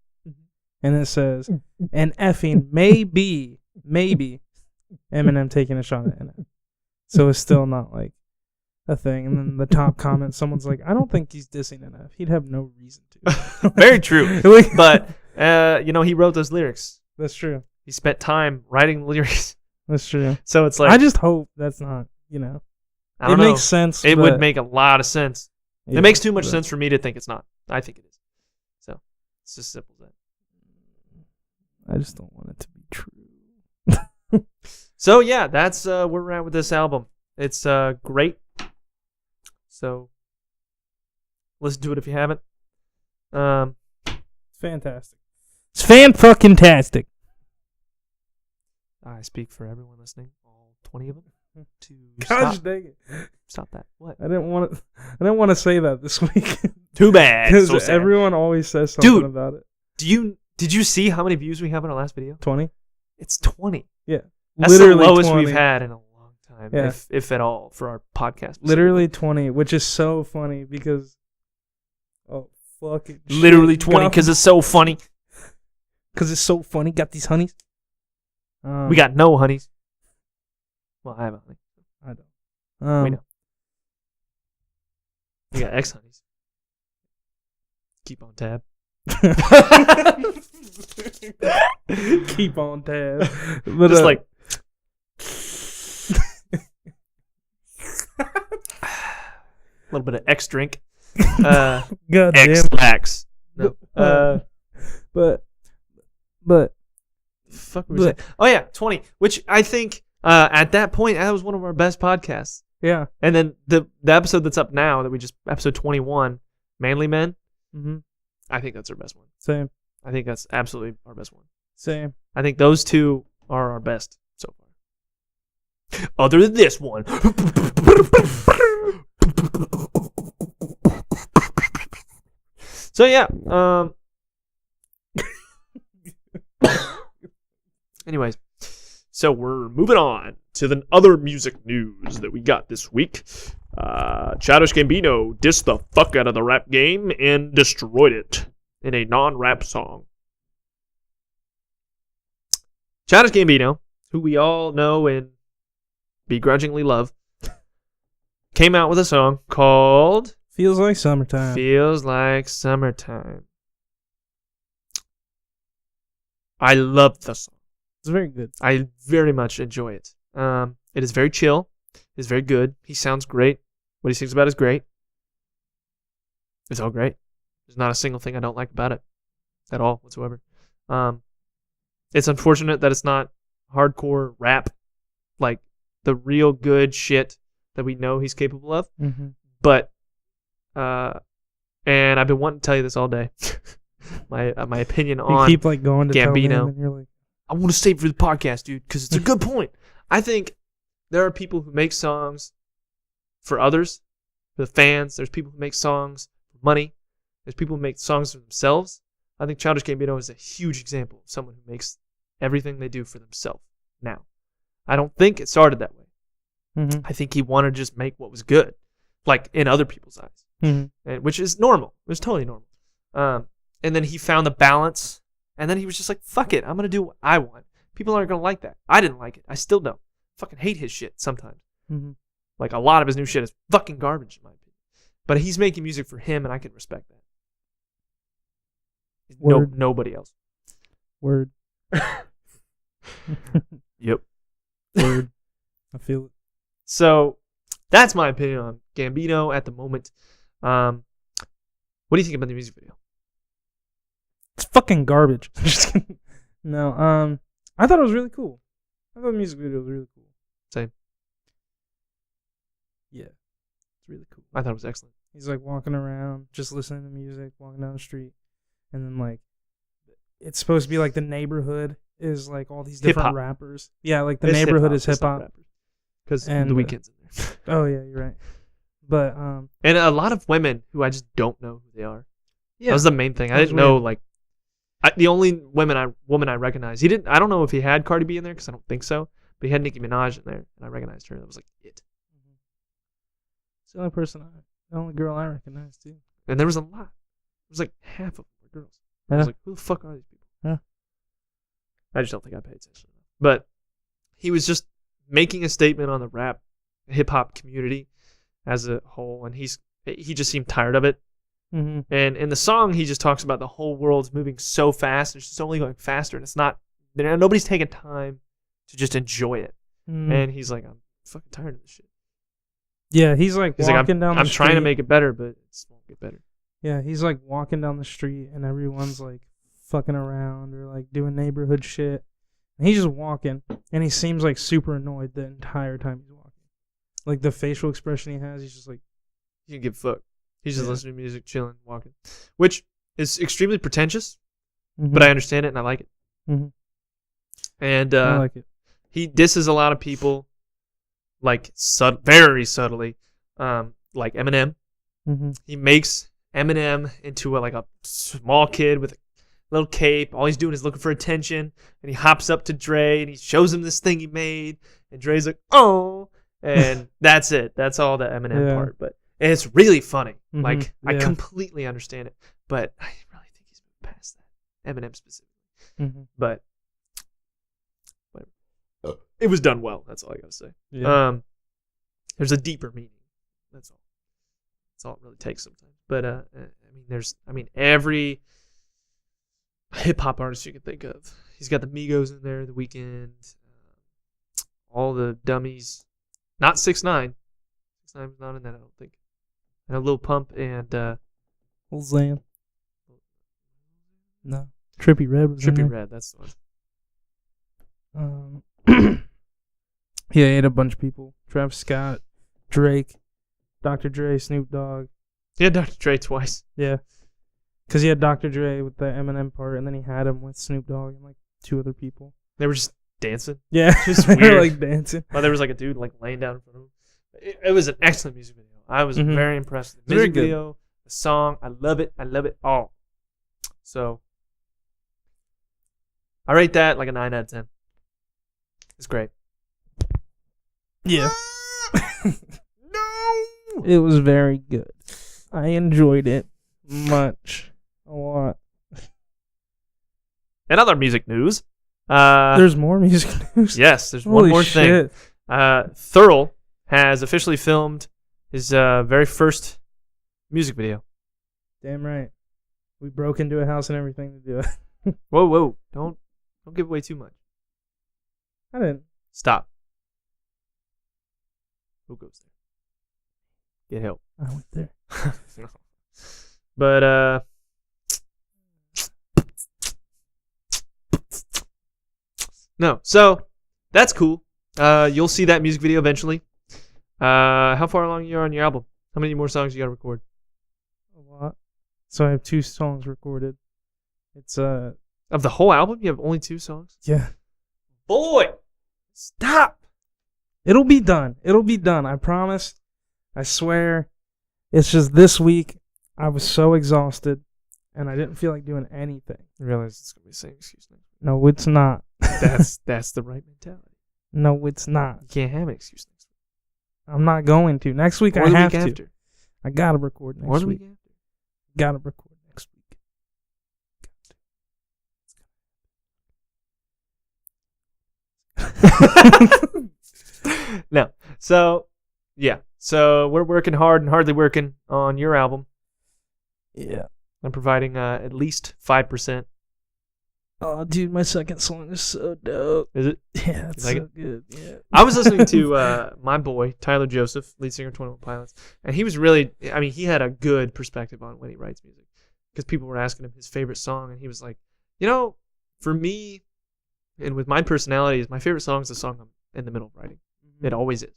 and it says, "And effing maybe Eminem taking a shot at NF." So it's still not like a thing. And then the top comment, someone's like, "I don't think he's dissing NF. He'd have no reason to." Very true. But he wrote those lyrics. That's true. He spent time writing the lyrics. That's true. So it's like I just hope that's not. I It don't know. makes sense. It but- would make a lot of sense. yeah, It makes too much but- sense for me to think it's not. I think it is. So it's just simple as that. I just don't want it to be true. So yeah, that's where we're at with this album. It's great. So listen to it if you haven't. It's fantastic. It's fan-fucking-tastic. I speak for everyone listening, all 20 of them, to Gosh stop, dang it! stop that. What? I didn't want to say that this week Too bad. because So sad. everyone always says something Dude. about it. Did you see how many views we have on our last video? 20. It's 20. Yeah, That's literally the lowest 20. we've had in a long time, Yeah. if at all, for our podcast. Literally 20, which is so funny because fucking Literally 20 because it's so funny. because it's so funny. Got these honeys. We got no honeys. Well, I have a honey. I don't. We know. We got X honeys. Keep on tab. Keep on tab. But, Just like a little bit of X drink. God X damn. lax. No. But Fuck. What were we saying? Oh yeah, 20. Which I think at that point that was one of our best podcasts. yeah. And then the episode that's up now that we just episode 21, Manly Men. Mm-hmm. I think that's our best one. Same. I think that's absolutely our best one. Same. I think those two are our best so far. Other than this one. So yeah, anyways, so we're moving on to the other music news that we got this week. Childish Gambino dissed the fuck out of the rap game and destroyed it in a non-rap song. Childish Gambino, who we all know and begrudgingly love, came out with a song called Feels like summertime. Feels Like Summertime. I love the song. It's very good. I very much enjoy it. It is very chill. It is very good. He sounds great. What he sings about is great. It's all great. There's not a single thing I don't like about it at all whatsoever. It's unfortunate that it's not hardcore rap, like the real good shit that we know he's capable of. Mm-hmm. But, and I've been wanting to tell you this all day. my opinion You on keep like going to tell me, Gambino. and you're like, I want to save it for the podcast, dude, because it's a good point. I think there are people who make songs for others, for the fans. There's people who make songs for money. There's people who make songs for themselves. I think Childish Gambino is a huge example of someone who makes everything they do for themselves now. I don't think it started that way. Mm-hmm. I think he wanted to just make what was good, like in other people's eyes, and, which is normal. It was totally normal. And then he found the balance, and then he was just like, fuck it, I'm going to do what I want. People aren't going to like that. I didn't like it. I still don't. Fucking hate his shit sometimes. Mm-hmm. Like, a lot of his new shit is fucking garbage, in my opinion. But he's making music for him, and I can respect that. Word. Nobody else. Word. Yep. Word. I feel it. So, that's my opinion on Gambino at the moment. What do you think about the music video? It's fucking garbage. Just kidding. No, I thought it was really cool. I thought the music video was really cool. Same. Yeah. It's really cool. I thought it was excellent. He's like walking around, just listening to music, walking down the street. And then like, it's supposed to be like the neighborhood is like all these different Hip-hop. rappers. Yeah, like the neighborhood is hip hop. Because And, The Weeknd's in there. Oh yeah, you're right. But And a lot of women who I just don't know who they are. yeah, That was the main thing. I That was didn't know, weird. like, the only woman I recognized. I don't know if he had Cardi B in there, because I don't think so. But he had Nicki Minaj in there, and I recognized her. That was like it. it's the only girl I recognize too. And there was a lot. It was like half of them were girls. I Yeah. was like, who the fuck are these people? Yeah. I just don't think I paid attention enough. But he was just making a statement on the rap hip hop community as a whole, and he just seemed tired of it. Mm-hmm. And in the song, he just talks about the whole world's moving so fast. It's just only going faster, and it's not. Nobody's taking time to just enjoy it. Mm-hmm. And he's like, I'm fucking tired of this shit. Yeah, he's like He's walking like, down the I'm street. trying to make it better, but it won't get better. Yeah, he's like walking down the street and everyone's like fucking around or like doing neighborhood shit. And he's just walking and he seems like super annoyed the entire time he's walking. Like the facial expression he has, he's just like, He can give a fuck. He's just Yeah. listening to music, chilling, walking, which is extremely pretentious, mhm, but I understand it and I like it. mhm. And I like it. he disses a lot of people, like very subtly, like Eminem. Mm-hmm. He makes Eminem into a small kid with a little cape. All he's doing is looking for attention, and he hops up to Dre and he shows him this thing he made, and Dre's like, "Oh," and that's it. That's all the Eminem Yeah. part, but it's really funny. Mhm, Like I yeah. completely understand it, but I really think he's moved past that. Eminem specifically, Mm-hmm. but whatever. It was done well. That's all I gotta say. Yeah. There's a deeper meaning. That's all. That's all it really takes sometimes. But every hip hop artist you can think of. He's got the Migos in there, The Weeknd, all the dummies. Not 6ix9ine. 6ix9ine's not in that, I don't think. And a Lil Pump and Lil Xan. No. Trippie Redd was in Trippie there. Redd. That's the one. Yeah, he had a bunch of people. Travis Scott, Drake, Dr. Dre, Snoop Dogg. He had Dr. Dre twice. Yeah. Because he had Dr. Dre with the Eminem part, and then he had him with Snoop Dogg and like 2 other people. They were just dancing. Yeah. Just They were, weird. like dancing. Well, there was like a dude like laying down in front of him. It was an excellent music video. I was Mhm. very impressed with the It's very music good. video, the song. I love it. I love it all. So I rate that like a 9 out of 10. It's great. Yeah. It was very good. I enjoyed it much. A lot. And other music news. There's more music news. Yes, there's one Holy more thing. shit. Thurl has officially filmed his very first music video. Damn right. We broke into a house and everything to do it. Whoa. Don't give away too much. I didn't. Stop. Who goes there? Get help. I went there. But no, so that's cool. You'll see that music video eventually. How far along you are on your album? How many more songs you gotta record? A lot. So I have 2 songs recorded. It's Of the whole album, you have only 2 songs? yeah. Boy, stop. It'll be done. I promise. I swear. It's just this week, I was so exhausted, and I didn't feel like doing anything. I realize it's gonna be the same excuse next week. No, it's not. That's the right mentality. No, it's not. You can't have an excuse next week. I'm not going to. Next week, Or I the have week to. after. I gotta record Or next the week. week after. Gotta record next week. No. So, yeah. So we're working hard and hardly working on your album. Yeah. I'm providing at least 5%. Oh, dude, my second song is so dope. Is it? Yeah, it's like so it? good. Yeah. I was listening to my boy, Tyler Joseph, lead singer of 21 Pilots, and he was really, I mean, he had a good perspective on when he writes music. Because people were asking him his favorite song, and he was like, you know, for me, and with my personality, my favorite song is the song I'm in the middle of writing. It always is.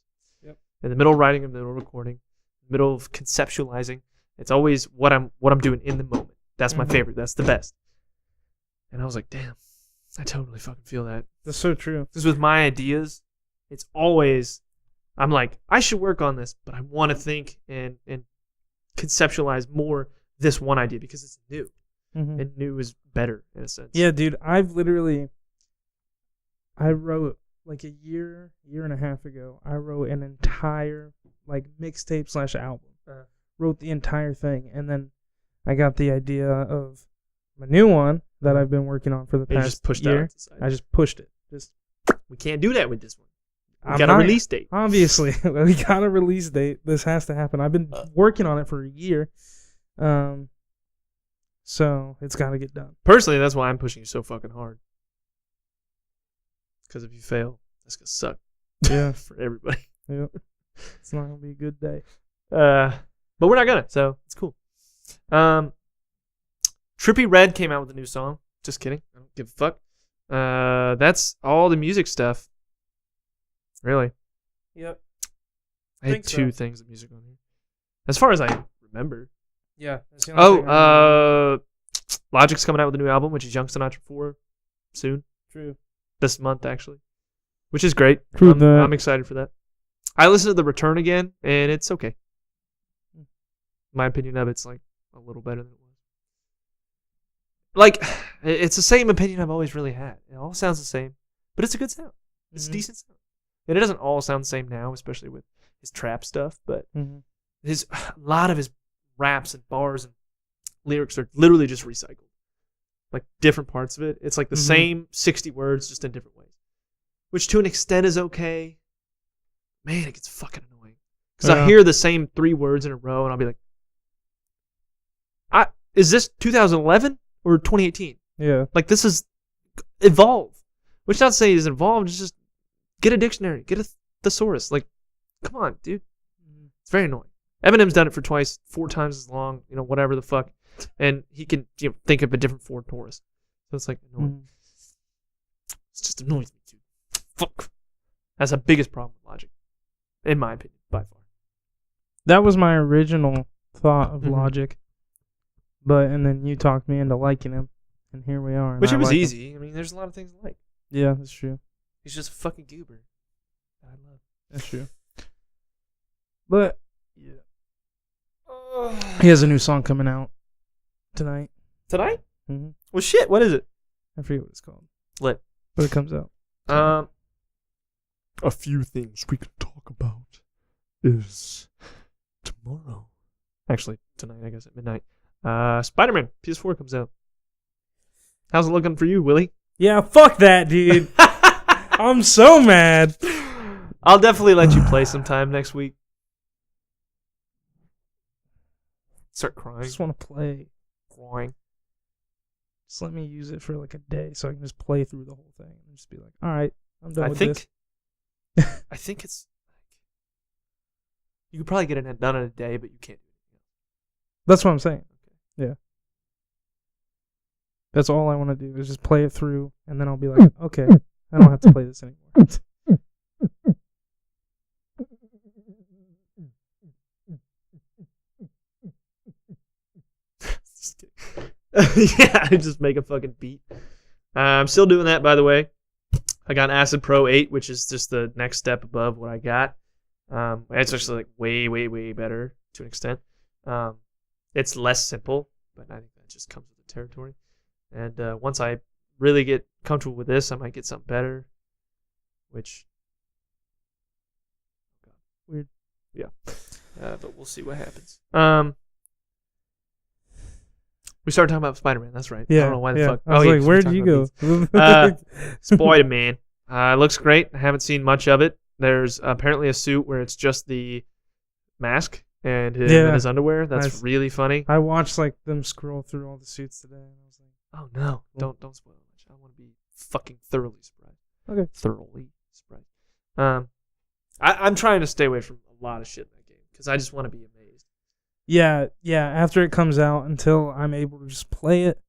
Yep. In the middle of writing, in the middle of recording, middle of conceptualizing, it's always what I'm doing in the moment. That's my favorite. That's the best. And I was like, damn, I totally fucking feel that. That's so true. Because with my ideas, it's always, I'm like, I should work on this, but I want to think and conceptualize more this one idea because it's new. Mm-hmm. And new is better in a sense. Yeah, dude, I wrote like a year and a half ago, I wrote an entire like mixtape / album. Wrote the entire thing, and then I got the idea of my new one that I've been working on for the And you past just pushed year. out to the side. I just pushed it. We can't do that with this one. We I'm got a not- release date. Obviously, we got a release date. This has to happen. I've been working on it for a year, so it's got to get done. Personally, that's why I'm pushing you so fucking hard. Because if you fail, that's gonna suck. Yeah. For everybody. Yep. It's not gonna be a good day. But we're not gonna, so it's cool. Trippie Redd came out with a new song. Just kidding. I don't give a fuck. That's all the music stuff. Really. Yep. I had Think so. two things of music on here. As far as I remember. Yeah. That's the only thing I remember. Logic's coming out with a new album, which is Young Sinatra 4 soon. True. This month, actually. Which is great. True that. I'm excited for that. I listened to The Return again, and it's okay. My opinion of it's like a little better than it was. Like, it's the same opinion I've always really had. It all sounds the same, but it's a good sound. It's a decent sound. And it doesn't all sound the same now, especially with his trap stuff, but a lot of his raps and bars and lyrics are literally just recycled. Like different parts of it. It's like the same 60 words, just in different ways. Which to an extent is okay. Man, it gets fucking annoying. Because I hear the same 3 words in a row and I'll be like, is this 2011 or 2018? Yeah. Like this is evolve. Which not to say is evolved, it's just get a dictionary, get a thesaurus. Like, come on, dude. It's very annoying. Eminem's done it for 4 times as long, whatever the fuck. And he can think of a different Ford Taurus. So it's like annoying. It's just annoys me, dude. Fuck. That's the biggest problem with Logic. In my opinion, by far. That was my original thought of Logic. And then you talked me into liking him. And here we are. Which I it was like him. easy. I mean, there's a lot of things I like. Yeah, that's true. He's just a fucking goober. That I love. That's true. But, yeah. He has a new song coming out tonight. Tonight? Mm-hmm. Well, shit. What is it? I forget what it's called. Lit. But it comes out. A few things we can talk about is tomorrow. Actually, tonight, I guess, at midnight. Spider-Man PS4 comes out. How's it looking for you, Willie? Yeah, fuck that, dude. I'm so mad. I'll definitely let you play sometime next week. Start I crying. just want to play. Crying. Just let me use it for like a day so I can just play through the whole thing and just be like, all right, I'm done with this. I think it's you could probably get it done in a day, but you can't do it. That's what I'm saying. Yeah. That's all I want to do is just play it through, and then I'll be like, okay, I don't have to play this anymore. Just kidding. Yeah, I just make a fucking beat. I'm still doing that, by the way. I got Acid Pro 8, which is just the next step above what I got. It's actually like way, way, way better to an extent. It's less simple, but I think that just comes with the territory. And once I really get comfortable with this, I might get something better. Which, Weird. Yeah. But we'll see what happens. We started talking about Spider-Man. That's right. Yeah. I don't know why the fuck. I was like, where'd you go? Spider-Man. It looks great. I haven't seen much of it. There's apparently a suit where it's just the mask and him in his underwear. That's really funny. I watched like them scroll through all the suits today, and I was like, oh no, don't spoil it much. I want to be fucking thoroughly surprised. Okay. Thoroughly surprised. I'm trying to stay away from a lot of shit in that game because I just want to be amazed. yeah. After it comes out, until I'm able to just play it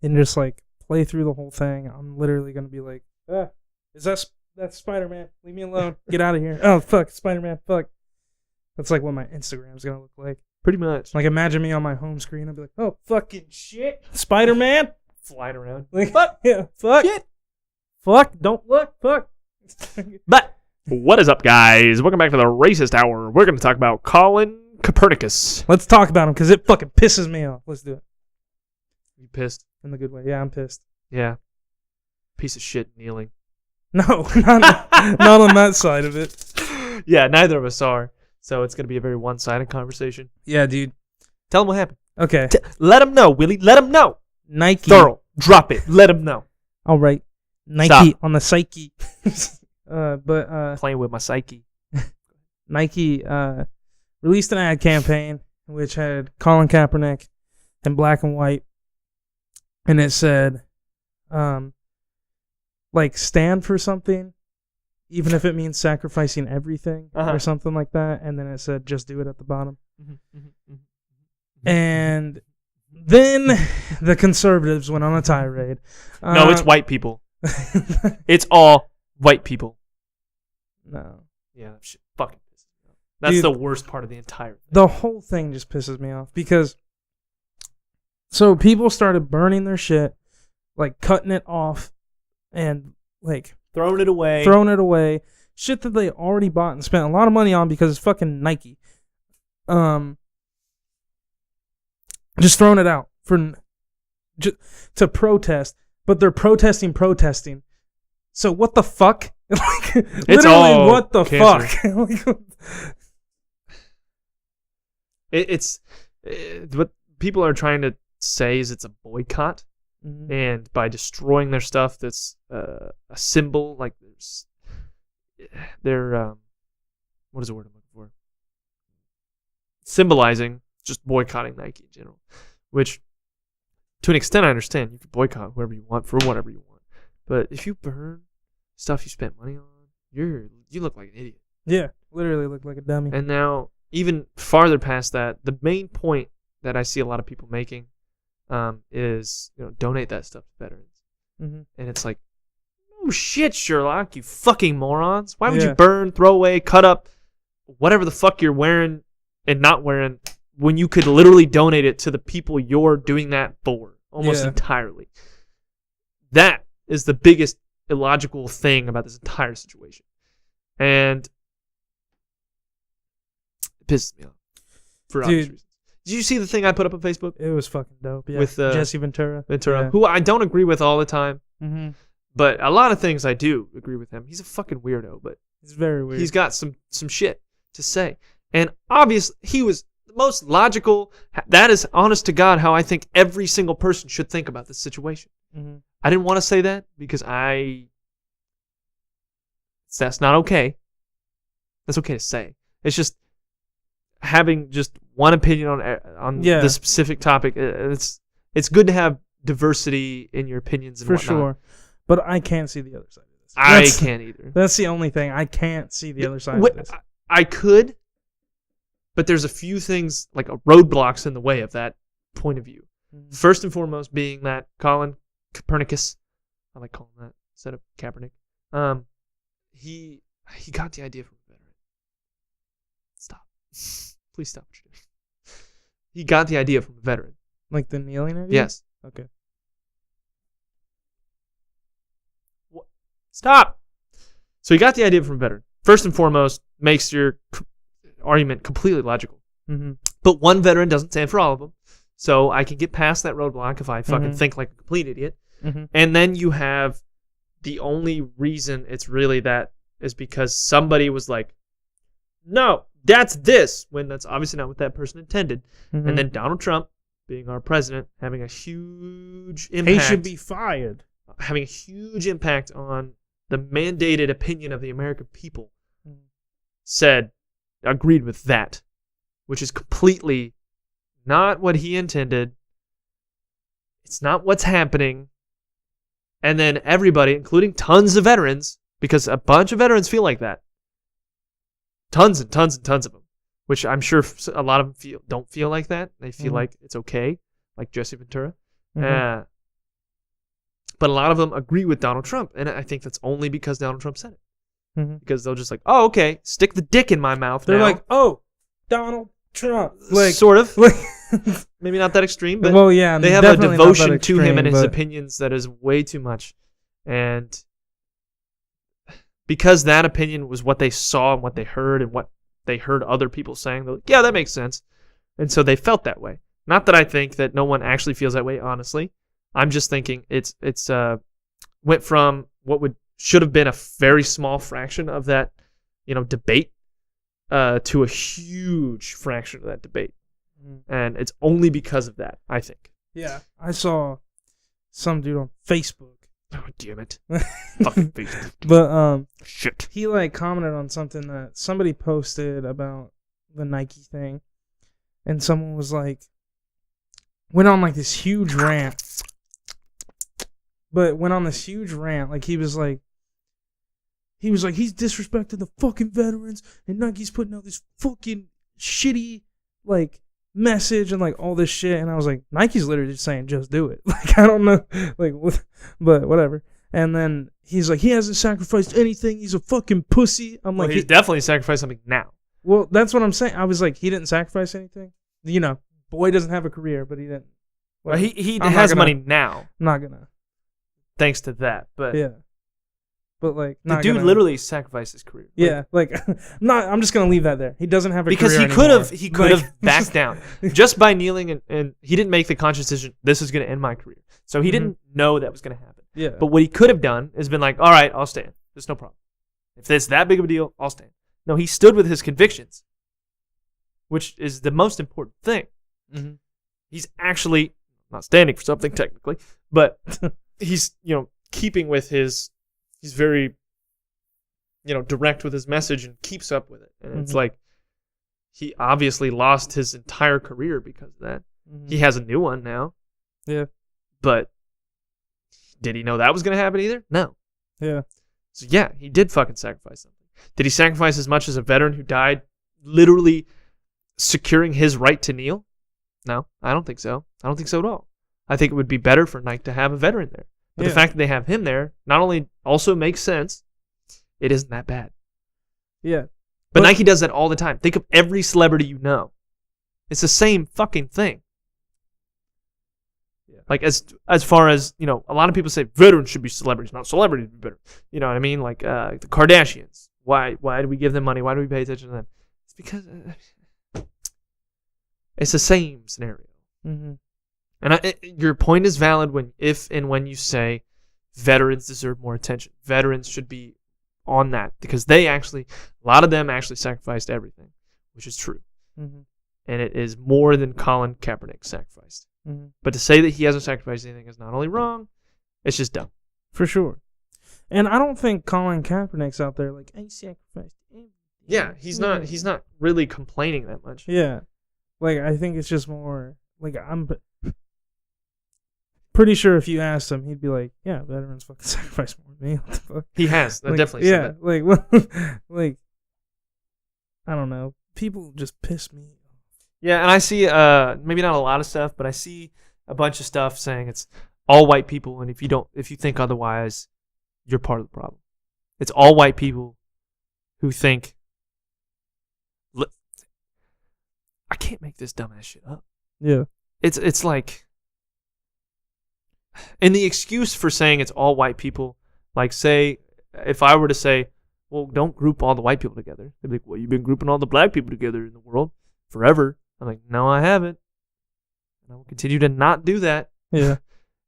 and just like play through the whole thing, I'm literally gonna be like, is that's Spider-Man? Leave me alone. Get out of here. Oh fuck, Spider-Man. Fuck. That's like what my Instagram's gonna look like. Pretty much. Like imagine me on my home screen. I'll be like, oh fucking shit, Spider-Man. Flying around. Like fuck. Yeah. Fuck. Shit. Fuck. Don't look. Fuck. But what is up, guys? Welcome back to the Racist Hour. We're going to talk about Colin Copernicus. Let's talk about him because it fucking pisses me off. Let's do it. You pissed? In the good way. Yeah, I'm pissed. Yeah. Piece of shit kneeling. No, not on that side of it. Yeah, neither of us are. So it's going to be a very one-sided conversation. Yeah, dude. Tell him what happened. Okay. Let him know, Willie. Let him know. Nike. Thurl, drop it. Let him know. All right. Nike Stop. on the psyche. But Playing with my psyche. Nike released an ad campaign which had Colin Kaepernick in black and white, and it said, like, stand for something, even if it means sacrificing everything or something like that. And then it said, just do it at the bottom. And then the conservatives went on a tirade. No, it's white people. It's all white people. No. Yeah, that shit fucking pisses me off. That's Dude, the worst part of the entire thing. the whole thing just pisses me off because so people started burning their shit, like cutting it off and like Throwing it away. throwing it away. Shit that they already bought and spent a lot of money on because it's fucking Nike. Just throwing it out to protest, but they're protesting. So what the fuck? Like, It's literally, all what the cancer. fuck? It's what people are trying to say is it's a boycott, and by destroying their stuff, that's a symbol. Like they're what is the word I'm looking for? Symbolizing just boycotting Nike in general, which to an extent I understand. You can boycott whoever you want for whatever you want, but if you burn stuff you spent money on, you look like an idiot. Yeah, literally looked like a dummy. And now, even farther past that, the main point that I see a lot of people making is, donate that stuff to veterans. And it's like, oh shit, Sherlock, you fucking morons! Why would you burn, throw away, cut up, whatever the fuck you're wearing and not wearing, when you could literally donate it to the people you're doing that for almost entirely? That is the biggest illogical thing about this entire situation, and it pisses me off for obvious reasons. Did you see the thing I put up on Facebook? It was fucking dope. Yeah, with Jesse Ventura, who I don't agree with all the time, but a lot of things I do agree with him. He's a fucking weirdo, but He's very weird. he's got some shit to say, and obviously he was the most logical. That is honest to God how I think every single person should think about this situation. I didn't want to say that because that's not okay. That's okay to say. It's just having just one opinion on the specific topic. It's good to have diversity in your opinions and for whatnot. sure. But I can't see the other side of this. I can't either. That's the only thing. I can't see the other side of this. I could, but there's a few things like roadblocks in the way of that point of view. First and foremost being that Colin Copernicus, I like calling that instead of Kaepernick, he got the idea from a veteran. Stop. Please stop what you're doing. He got the idea from a veteran. Like the kneeling idea? Yes. Okay. Stop. So he got the idea from a veteran. first and foremost, makes your argument completely logical. Mm-hmm. But one veteran doesn't stand for all of them. So I can get past that roadblock if I fucking think like a complete idiot. Mm-hmm. And then you have the only reason it's really that is because somebody was like, no, that's this, when that's obviously not what that person intended. Mm-hmm. And then Donald Trump, being our president, having a huge impact. He should be fired. Having a huge impact on the mandated opinion of the American people, agreed with that, which is completely not what he intended. It's not what's happening. And then everybody, including tons of veterans, because a bunch of veterans feel like that. Tons and tons and tons of them, which I'm sure a lot of them don't feel like that. They feel like it's okay, like Jesse Ventura. Mm-hmm. But a lot of them agree with Donald Trump, and I think that's only because Donald Trump said it. Mm-hmm. Because they'll just like, oh, okay, stick the dick in my mouth. They're now. like, oh, Donald Trump. Like, sort of. Maybe not that extreme, but well, yeah, they have a definitely not that devotion to him and his extreme, opinions that is way too much. And because that opinion was what they saw and what they heard and what they heard other people saying, they're like, yeah, that makes sense. And so they felt that way. Not that I think that no one actually feels that way, honestly. I'm just thinking it's went from what should have been a very small fraction of that, debate, to a huge fraction of that debate. And it's only because of that, I think. Yeah. I saw some dude on Facebook. Oh, damn it. Fucking Facebook. But shit. He commented on something that somebody posted about the Nike thing, and someone was went on this huge rant. But went on this huge rant, he was like he's disrespecting the fucking veterans, and Nike's putting out this fucking shitty message and all this shit, and I was like, Nike's literally just saying just do it. I don't know, but whatever. And then he's like, he hasn't sacrificed anything, he's a fucking pussy. I'm like, he's definitely sacrificed something now. Well, that's what I'm saying. I was like, he didn't sacrifice anything. Boy doesn't have a career, but he didn't. Well, he has money now. I'm not gonna. Thanks to that, but yeah. But the dude literally sacrificed his career. Yeah, I'm just gonna leave that there. He doesn't have a because career he could have backed down just by kneeling, and he didn't make the conscious decision. This is gonna end my career, so he didn't know that was gonna happen. Yeah. But what he could have done is been like, all right, I'll stand. There's no problem. If it's that big of a deal, I'll stand. No, he stood with his convictions, which is the most important thing. Mm-hmm. He's actually not standing for something technically, but he's keeping with his. He's very, direct with his message and keeps up with it. And it's he obviously lost his entire career because of that. Mm-hmm. He has a new one now. Yeah. But did he know that was going to happen either? No. Yeah. So yeah, he did fucking sacrifice something. Did he sacrifice as much as a veteran who died literally securing his right to kneel? No, I don't think so. I don't think so at all. I think it would be better for Nike to have a veteran there. But the fact that they have him there not only also makes sense, it isn't that bad. Yeah. But Nike does that all the time. Think of every celebrity you know. It's the same fucking thing. Yeah. As far as, a lot of people say veterans should be celebrities, not celebrities be better. You know what I mean? The Kardashians. Why do we give them money? Why do we pay attention to them? It's because it's the same scenario. Mm-hmm. And your point is valid when you say veterans deserve more attention. Veterans should be on that because a lot of them actually sacrificed everything, which is true. Mm-hmm. And it is more than Colin Kaepernick sacrificed. Mm-hmm. But to say that he hasn't sacrificed anything is not only wrong, it's just dumb. For sure. And I don't think Colin Kaepernick's out there I sacrificed everything. Yeah, he's not really complaining that much. Yeah. I think it's just more I'm pretty sure if you asked him, he'd be like, "Yeah, veterans fucking sacrifice more than me." What the fuck? He has definitely said that. I don't know. People just piss me off. Yeah, and I see maybe not a lot of stuff, but I see a bunch of stuff saying it's all white people, and if you think otherwise, you're part of the problem. It's all white people who think. I can't make this dumbass shit up. Yeah, it's like. And the excuse for saying it's all white people, say, if I were to say, well, don't group all the white people together. They'd be like, well, you've been grouping all the black people together in the world forever. I'm like, no, I haven't. And I will continue to not do that. Yeah.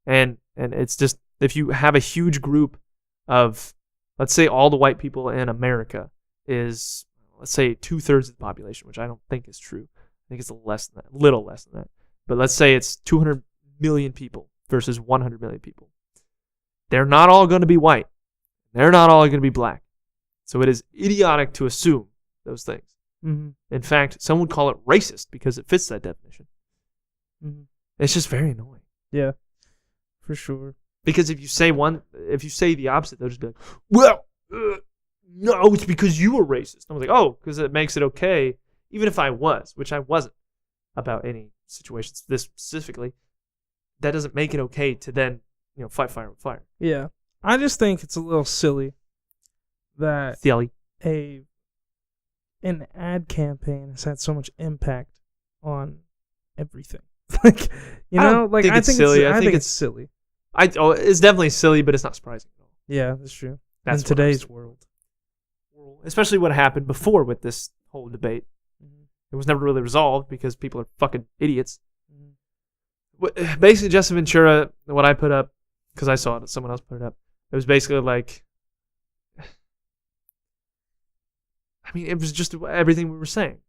And it's just, if you have a huge group of, let's say all the white people in America is, let's say 2/3 of the population, which I don't think is true. I think it's less than that, little less than that. But let's say it's 200 million people versus 100 million people. They're not all going to be white. They're not all going to be black. So it is idiotic to assume those things. Mm-hmm. In fact, some would call it racist because it fits that definition. Mm-hmm. It's just very annoying. Yeah, for sure. Because if you say the opposite, they'll just be like, well, no, it's because you were racist. I was like, oh, because it makes it okay, even if I was, which I wasn't about any situations this specifically. That doesn't make it okay to then, fight fire with fire. Yeah. I just think it's a little silly that Silly. an ad campaign has had so much impact on everything. Like, I think it's silly. I think it's silly. It's definitely silly, but it's not surprising at all. Yeah, that's true. That's in today's world. Especially what happened before with this whole debate. Mm-hmm. It was never really resolved because people are fucking idiots. Basically, Justin Ventura, what I put up, because I saw it, someone else put it up, it was basically like, it was just everything we were saying.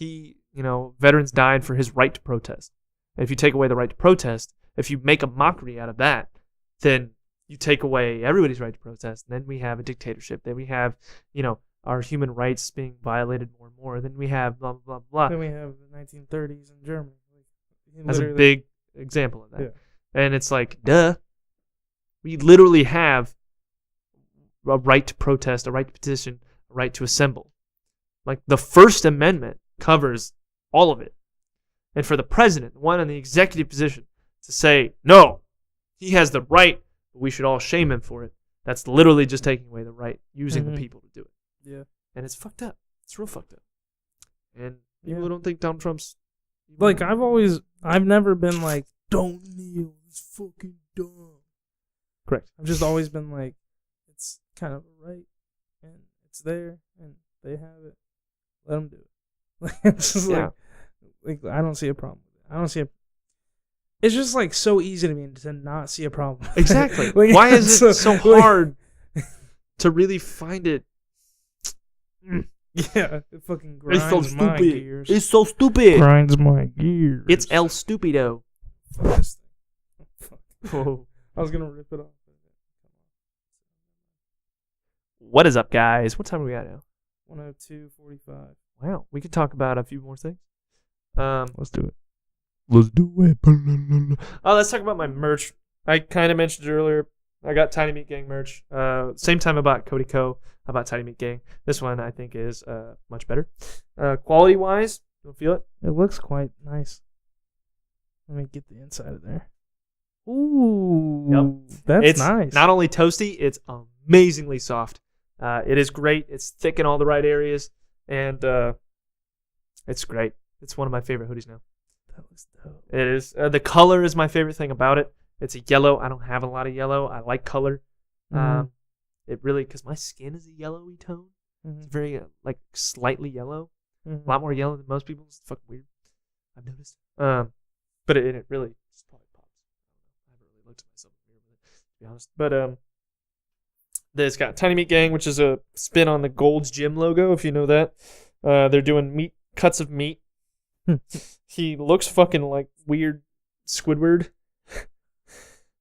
Veterans died for his right to protest. And if you take away the right to protest, if you make a mockery out of that, then you take away everybody's right to protest. And then we have a dictatorship. Then we have, our human rights being violated more and more. Then we have blah, blah, blah. Then we have the 1930s in Germany. As a big example of that. Yeah. And it's like, duh. We literally have a right to protest, a right to petition, a right to assemble. Like, the First Amendment covers all of it. And for the president, the one in the executive position, to say, no, he has the right, but we should all shame him for it, that's literally just taking away the right, using the people to do it. Yeah. And it's fucked up. It's real fucked up. And people don't think Donald Trump's... Like, I've never been like, don't kneel, it's fucking dumb. Correct. I've just always been like, it's kind of a right, and it's there, and they have it. Let them do it. Like, it's just like I don't see a problem with it. It's just like so easy to me to not see a problem. Exactly. Like, why is it so hard to really find it? Yeah, it fucking grinds It's so stupid. my gears. It's so stupid. Grinds my gears. It's El Stupido. Fuck this thing. Whoa. I was gonna rip it off. What is up, guys? What time are we at now? 102:45. Wow, we could talk about a few more things. Let's do it. Let's do it. Let's talk about my merch. I kind of mentioned it earlier. I got Tiny Meat Gang merch. Same time I bought Cody Co. I bought Tiny Meat Gang. This one I think is much better. Quality wise, you'll feel it. It looks quite nice. Let me get the inside of there. Ooh, Yep. That's It's nice. not only toasty, it's amazingly soft. It is great. It's thick in all the right areas, and it's great. It's one of my favorite hoodies now. That looks dope. It is. The color is my favorite thing about it. It's a yellow. I don't have a lot of yellow. I like color. Mhm. It really, because my skin is a yellowy tone. It's very like slightly yellow. Mhm. A lot more yellow than most people. It's fucking weird. I've noticed. But it really just probably pops. I haven't really looked at myself in the mirror with it, to be honest. But it's got Tiny Meat Gang, which is a spin on the Gold's Gym logo, if you know that. They're doing cuts of meat. He looks fucking like weird Squidward.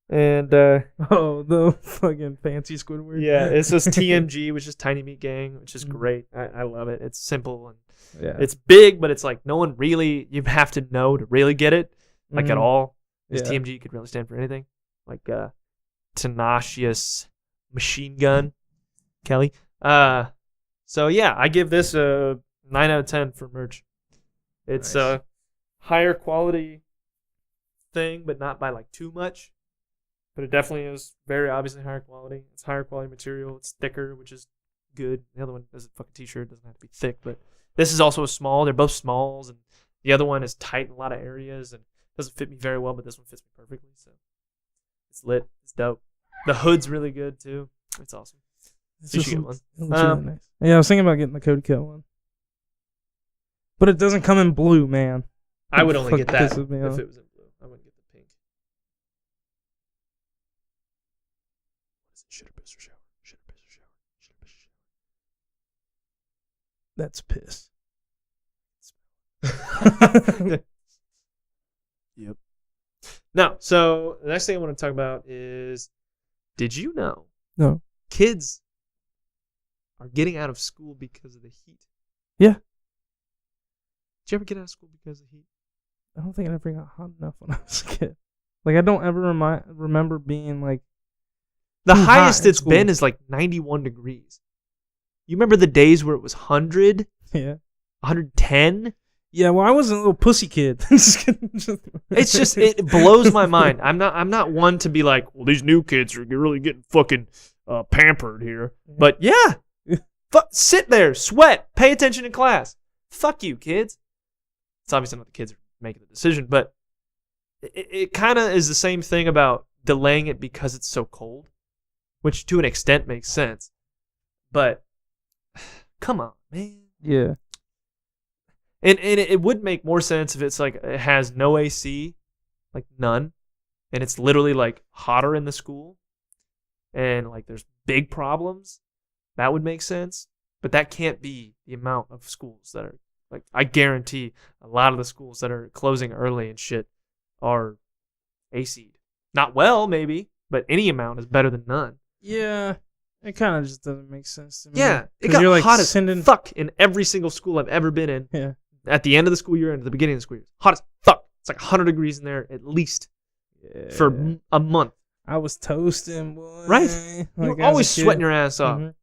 And Oh, the fucking fancy Squidward. yeah, it says TMG, which is Tiny Meat Gang, which is great. I love it. It's simple and Yeah. it's big, but it's like no one really, you have to know to really get it, like at all. Because Yeah. TMG could really stand for anything. Like Tenacious Machine Gun Kelly. So yeah, I give this a 9 out of 10 for merch. It's Nice. a higher quality thing, but not by like too much. But it definitely is very obviously higher quality. It's higher quality material. It's thicker, which is good. The other one is a fucking t-shirt. It doesn't have to be thick, but this is also a small. They're both smalls, and the other one is tight in a lot of areas and doesn't fit me very well, but this one fits me perfectly. So it's lit. It's dope. The hood's really good too. It's awesome. It's You just should get one. it looks really nice. Yeah, I was thinking about getting the Cody Cut one, but it doesn't come in blue, man. I would only get that pisses me if off. it was in blue. I wouldn't get the pink. Should have pissed or shower. Should have pissed or shower. Should have pissed or shower. That's piss. Yep. Now, so the next thing I want to talk about is, did you know No. kids are getting out of school because of the heat? Yeah. Did you ever get out of school because of the heat? I don't think it ever got hot enough when I was a kid. Like, I don't ever remember being like, The too hot highest in it's school. been is like 91 degrees. You remember the days where it was 100, yeah. 110? Yeah, well, I wasn't a little pussy kid. It's just, it blows my mind. I'm not one to be like, well, these new kids are really getting fucking pampered here. But yeah, sit there, sweat, pay attention in class. Fuck you, kids. It's obviously not the kids are making the decision, but it kind of is the same thing about delaying it because it's so cold, which to an extent makes sense. But come on, man. Yeah. And it would make more sense if it's like it has no AC, like none, and it's literally like hotter in the school, and like there's big problems. That would make sense, but that can't be the amount of schools that are like. I guarantee a lot of the schools that are closing early and shit are AC'd. Not well, maybe, but any amount is better than none. Yeah. It kind of just doesn't make sense to me. Yeah, it 'Cause got you're, like, hot as sending- fuck in every single school I've ever been in. Yeah. At the end of the school year and at the beginning of the school year. Hot as fuck. It's like 100 degrees in there at least for a month. I was toasting, boy. Right? Like, You were as always a kid. sweating your ass off. Mhm.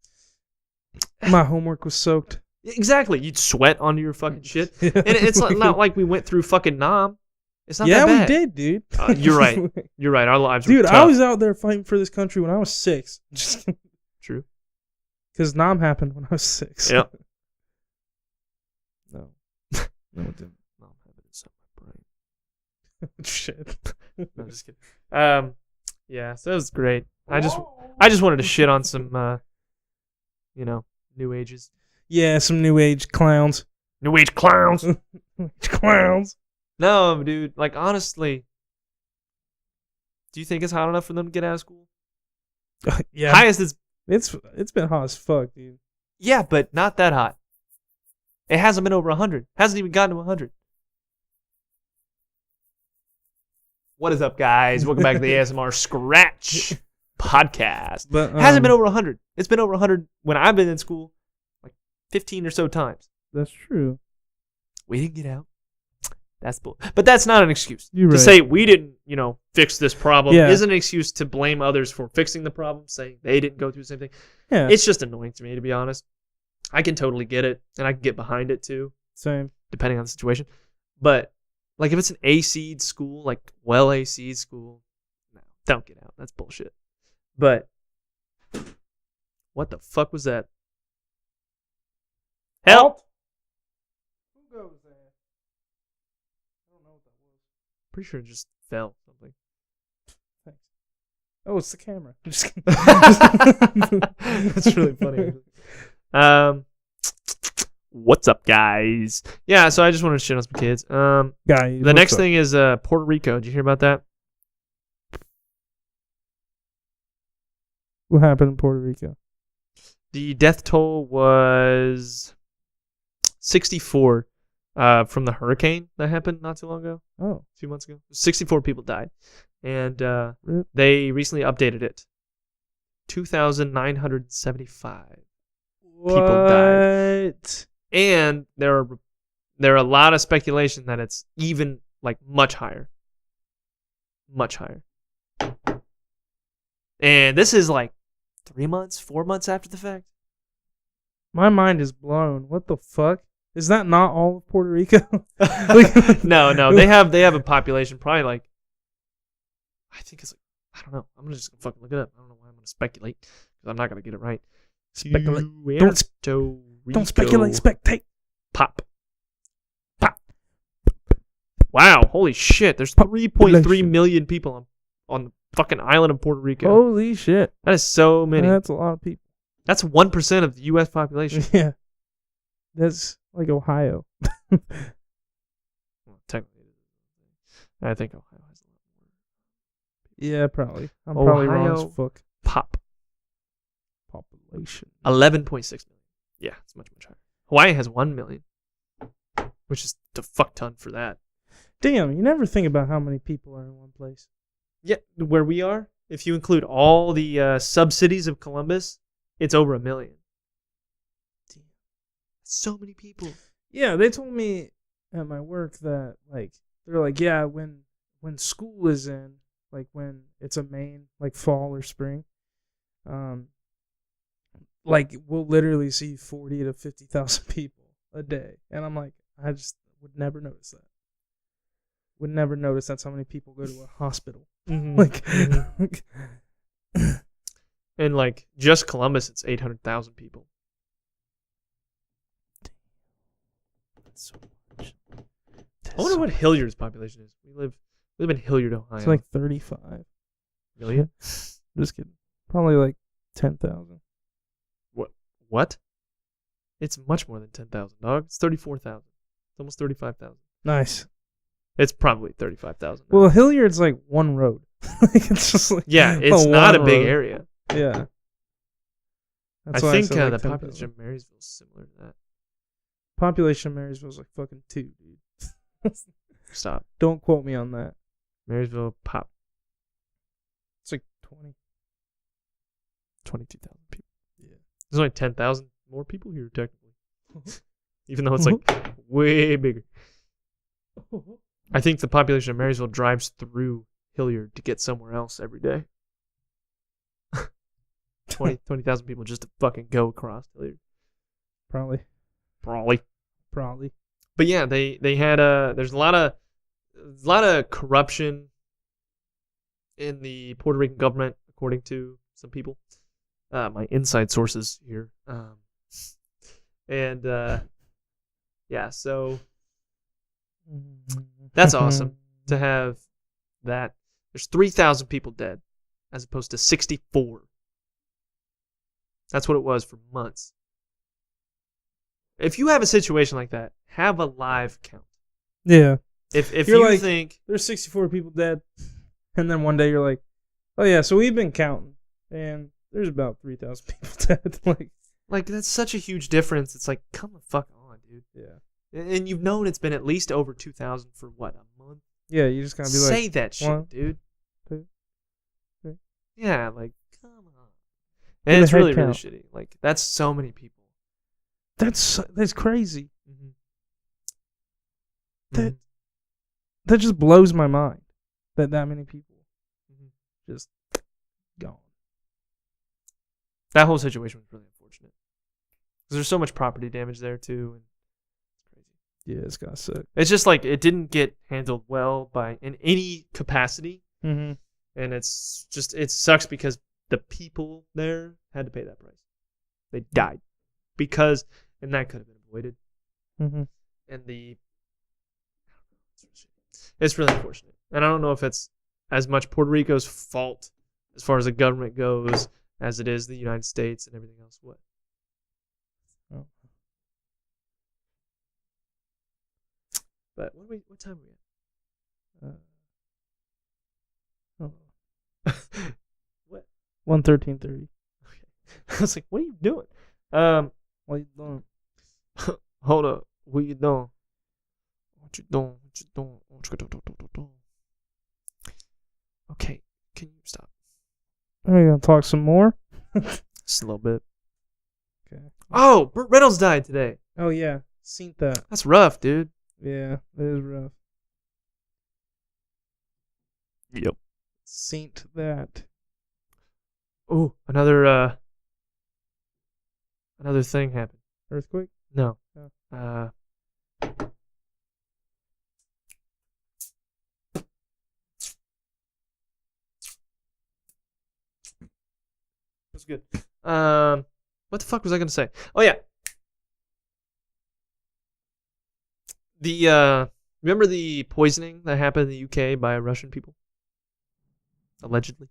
My homework was soaked. Exactly. You'd sweat onto your fucking shit. Yeah. And it's not like we went through fucking Nam. It's not Yeah, that bad. we did, dude. You're right. You're right. Our lives were Dude, tough. I was out there fighting for this country when I was 6. Just True. because Nam happened when I was 6. Yep. No. No, it didn't. Nam happened inside my brain. Shit. No, just kidding. Yeah, so that was great. I just wanted to shit on some new ages. Yeah, some new age clowns. New age clowns. Clowns. No, dude. Like, honestly, do you think it's hot enough for them to get out of school? Yeah. Highest is, It's been hot as fuck, dude. yeah, but not that hot. It hasn't been over 100. Hasn't even gotten to 100. What is up, guys? Welcome back to the ASMR Scratch podcast. But Hasn't been over 100. It's been over 100 when I've been in school, like 15 or so times. That's true. We didn't get out. That's bull. But that's not an excuse. You're to right. say we didn't, fix this problem Yeah. isn't an excuse to blame others for fixing the problem, saying they didn't go through the same thing. Yeah. It's just annoying to me, to be honest. I can totally get it, and I can get behind it too, Same. depending on the situation. But like if it's an AC'd school, like well AC'd school, no, don't get out. That's bullshit. But what the fuck was that? Help! Who goes there? I don't know what that was. Pretty sure it just fell. Something. Thanks. Oh, it's the camera. I'm just kidding. That's really funny. What's up, guys? Yeah, so I just wanted to shit on some kids. Guy, The next thing is Puerto Rico. Did you hear about that? What happened in Puerto Rico? The death toll was 64 from the hurricane that happened not too long ago, Oh, a few months ago. 64 people died, and rip. they recently updated it. 2,975. People died. What? And there are a lot of speculation that it's even like much higher. Much higher. And this is like 3 months, 4 months after the fact. My mind is blown. What the fuck? Is that not all of Puerto Rico? No, they have a population probably like, I think it's like, I don't know. I'm just gonna fucking look it up. I don't know why I'm gonna speculate because I'm not gonna get it right. Speculate. Puerto Don't speculate, Rico. spectate. Pop. Wow, holy shit. There's 3.3 Population. million people on the fucking island of Puerto Rico. Holy shit. That is so many. That's a lot of people. That's 1% of the U.S. population. Yeah. That's like Ohio. Well, technically, I think Ohio has a lot more. Yeah, probably. I'm probably wrong as Ohio fuck. Population. 11.6 million. Yeah, it's much, much higher. Hawaii has 1 million, which is a fuck ton for that. Damn, you never think about how many people are in one place. Yeah, where we are, if you include all the sub-cities of Columbus, it's over 1 million. Damn. That's so many people. Yeah, they told me at my work that, like, they're like, yeah, when school is in, like, when it's a main, like, fall or spring, like, we'll literally see 40 to 50,000 people a day. And I'm like, I just would never notice that. Would never notice that's how many people go to a hospital. Mm-hmm. Like, And, like, just Columbus, it's 800,000 people. that's so much. I wonder what Hilliard's population is. We live in Hilliard, Ohio. It's like 35. million? Just kidding. Probably like 10,000. What? It's much more than 10,000, dog. It's 34,000. It's almost 35,000. Nice. It's probably 35,000. Well, Hilliard's like one road. Like, it's just like yeah, it's not a one big road. area. Yeah. I why think said, like, the 10,000. population of Marysville is similar to that. Population of Marysville's like fucking 2, dude. Stop. Don't quote me on that. Marysville pop It's like 20. 22,000 people. Yeah. There's only 10,000 more people here technically. Even though it's like way bigger. I think the population of Marysville drives through Hilliard to get somewhere else every day. 20,000 people just to fucking go across Hilliard. Probably. But yeah, they had there's a lot of corruption in the Puerto Rican government, according to some people. My inside sources here. Yeah, so that's awesome to have that. There's 3,000 people dead as opposed to 64. That's what it was for months. If you have a situation like that, have a live count. Yeah. If You're you like, think there's 64 people dead, and then one day you're like, oh yeah, so we've been counting, and there's about 3,000 people dead. like that's such a huge difference, it's like, come the fuck on, dude. Yeah. And you've known it's been at least over 2,000 for what, a month? Yeah, you just gotta be Say like, that shit, 1, dude. 2, 3. Yeah, like, come on. Do And the it's really, head really count. shitty. Like, that's so many people. That's crazy. Mm-hmm. That just blows my mind. That many people just gone. That whole situation was really unfortunate. Because there's so much property damage there, too. And it's crazy. Yeah, it's gotta suck. It's just like, it didn't get handled well in any capacity. Mm-hmm. And it's just, it sucks because the people there had to pay that price. They died. And that could have been avoided. Mm-hmm. And it's really unfortunate. And I don't know if it's as much Puerto Rico's fault as far as the government goes as it is the United States and everything else. What? Oh. But what time are we Oh. at? What? 1:13:30. I was like, what are you doing? What you doing? Hold up. What you doing? What you doing? Okay, can you stop? Are you gonna talk some more? Just a little bit. Okay. Oh, Burt Reynolds died today. Oh yeah, seen that. That's rough, dude. Yeah, it is rough. Yep. Seen that. Oh, another thing happened. Earthquake? No. Oh. That's good. What the fuck was I gonna say? Oh yeah. Remember the poisoning that happened in the UK by Russian people? Allegedly.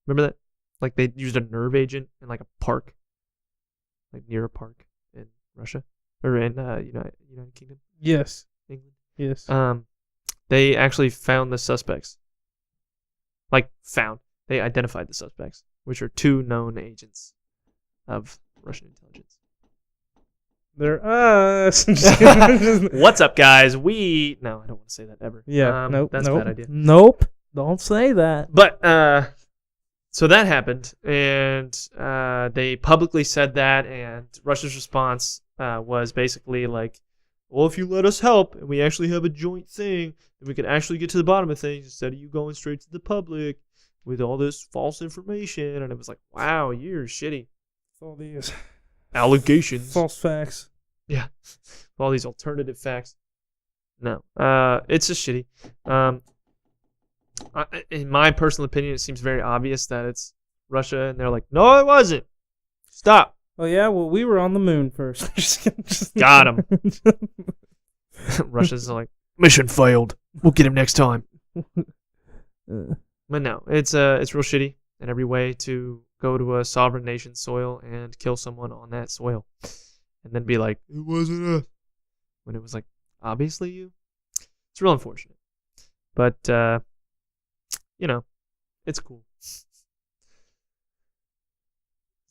Remember that? Like they used a nerve agent in like a park like near a park in Russia or in United Kingdom, Yes. England. Yes. They actually found the suspects. They identified the suspects, which are 2 known agents of Russian intelligence. They're us. What's up, guys? No, I don't want to say that ever. Yeah. Nope. That's nope, a bad idea. Nope. Don't say that. But so that happened, and they publicly said that, and Russia's response was basically like, well, if you let us help and we actually have a joint thing, then we can actually get to the bottom of things instead of you going straight to the public with all this false information. And it was like, wow, you're shitty. All these Allegations. false facts. Yeah. All these alternative facts. No. It's just shitty. In my personal opinion, it seems very obvious that it's Russia, and they're like, no, it wasn't. Stop. Oh yeah, well we were on the moon first. Got him. Russia's like, mission failed. We'll get him next time. But no, it's real shitty in every way to go to a sovereign nation's soil and kill someone on that soil, and then be like, it wasn't us, when it was like, obviously you. It's real unfortunate, but it's cool. There's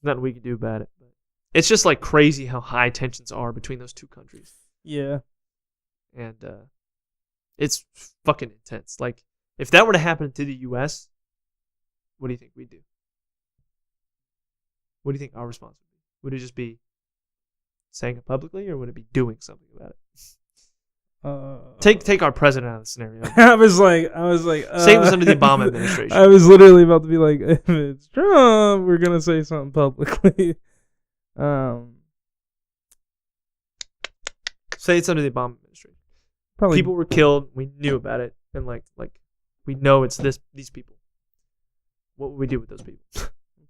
nothing we can do about it. But it's just like crazy how high tensions are between those 2 countries. Yeah. And it's fucking intense. Like, if that were to happen to the U.S., what do you think we'd do? What do you think our response would be? Would it just be saying it publicly, or would it be doing something about it? Take our president out of the scenario. I was like, say it was under the Obama administration. I was literally about to be like, if it's Trump, we're gonna say something publicly. Say it's under the Obama administration. Probably People were killed. We knew about it, and like we know it's these people. What would we do with those people?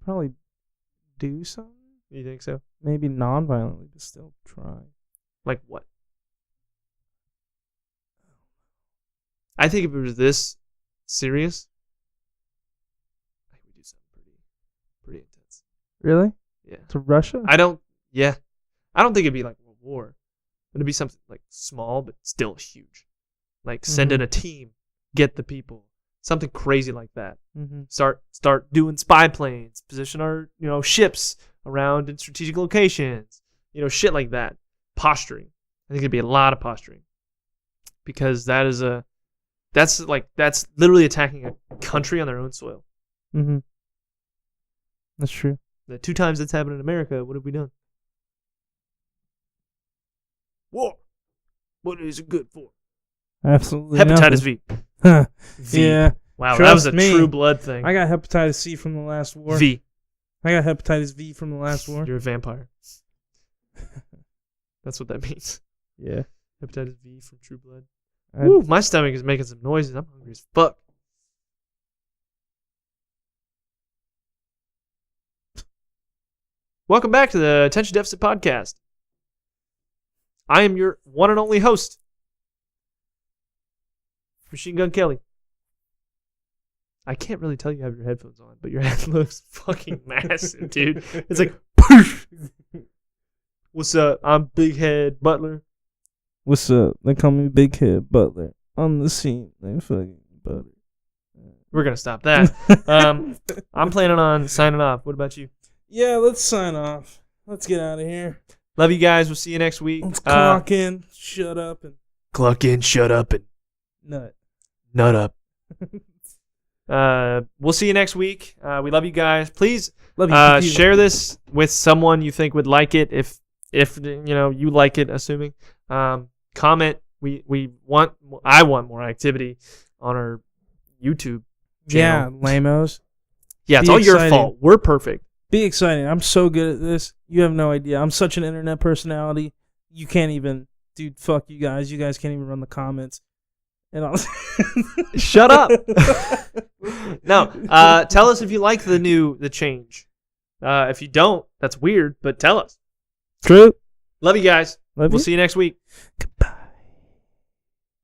probably do something. You think so? Maybe non-violently, but still try. Like what? I think if it was this serious, I think we'd do something pretty intense. Really? Yeah. To Russia? I don't think it'd be like World War. It'd be something like small but still huge. Like send in a team, get the people, something crazy like that. Mm-hmm. Start doing spy planes, position our ships around in strategic locations, shit like that. Posturing. I think it'd be a lot of posturing, because that's literally attacking a country on their own soil. Mm-hmm. That's true. The 2 times that's happened in America, what have we done? War. What is it good for? Absolutely. Hepatitis V. V. Yeah. Wow, Trust that was a me. true blood thing. I got hepatitis C from the last war. V. I got hepatitis V from the last war. You're a vampire. That's what that means. Yeah. Hepatitis V from True Blood. Woo, my stomach is making some noises. I'm hungry as fuck. Welcome back to the Attention Deficit Podcast. I am your one and only host, Machine Gun Kelly. I can't really tell you have your headphones on, but your head looks fucking massive, dude. It's like, poof. What's up? I'm Big Head Butler. What's up? They call me Big Head Butler. On the scene, they fucking butter. We're gonna stop that. I'm planning on signing off. What about you? Yeah, let's sign off. Let's get out of here. Love you guys. We'll see you next week. Let's clock in, shut up, and clock in, shut up, and nut up. We'll see you next week. We love you guys. Please share this with someone you think would like it. If you like it, assuming. Comment. I want more activity on our YouTube channel. Yeah, lamos. Yeah, it's all your fault. We're perfect. Be exciting. I'm so good at this. You have no idea. I'm such an internet personality. You can't even, dude. Fuck you guys. You guys can't even run the comments. And I'll shut up. No. Tell us if you like the change. If you don't, that's weird. But tell us. True. Love you guys. We'll see you next week. Goodbye.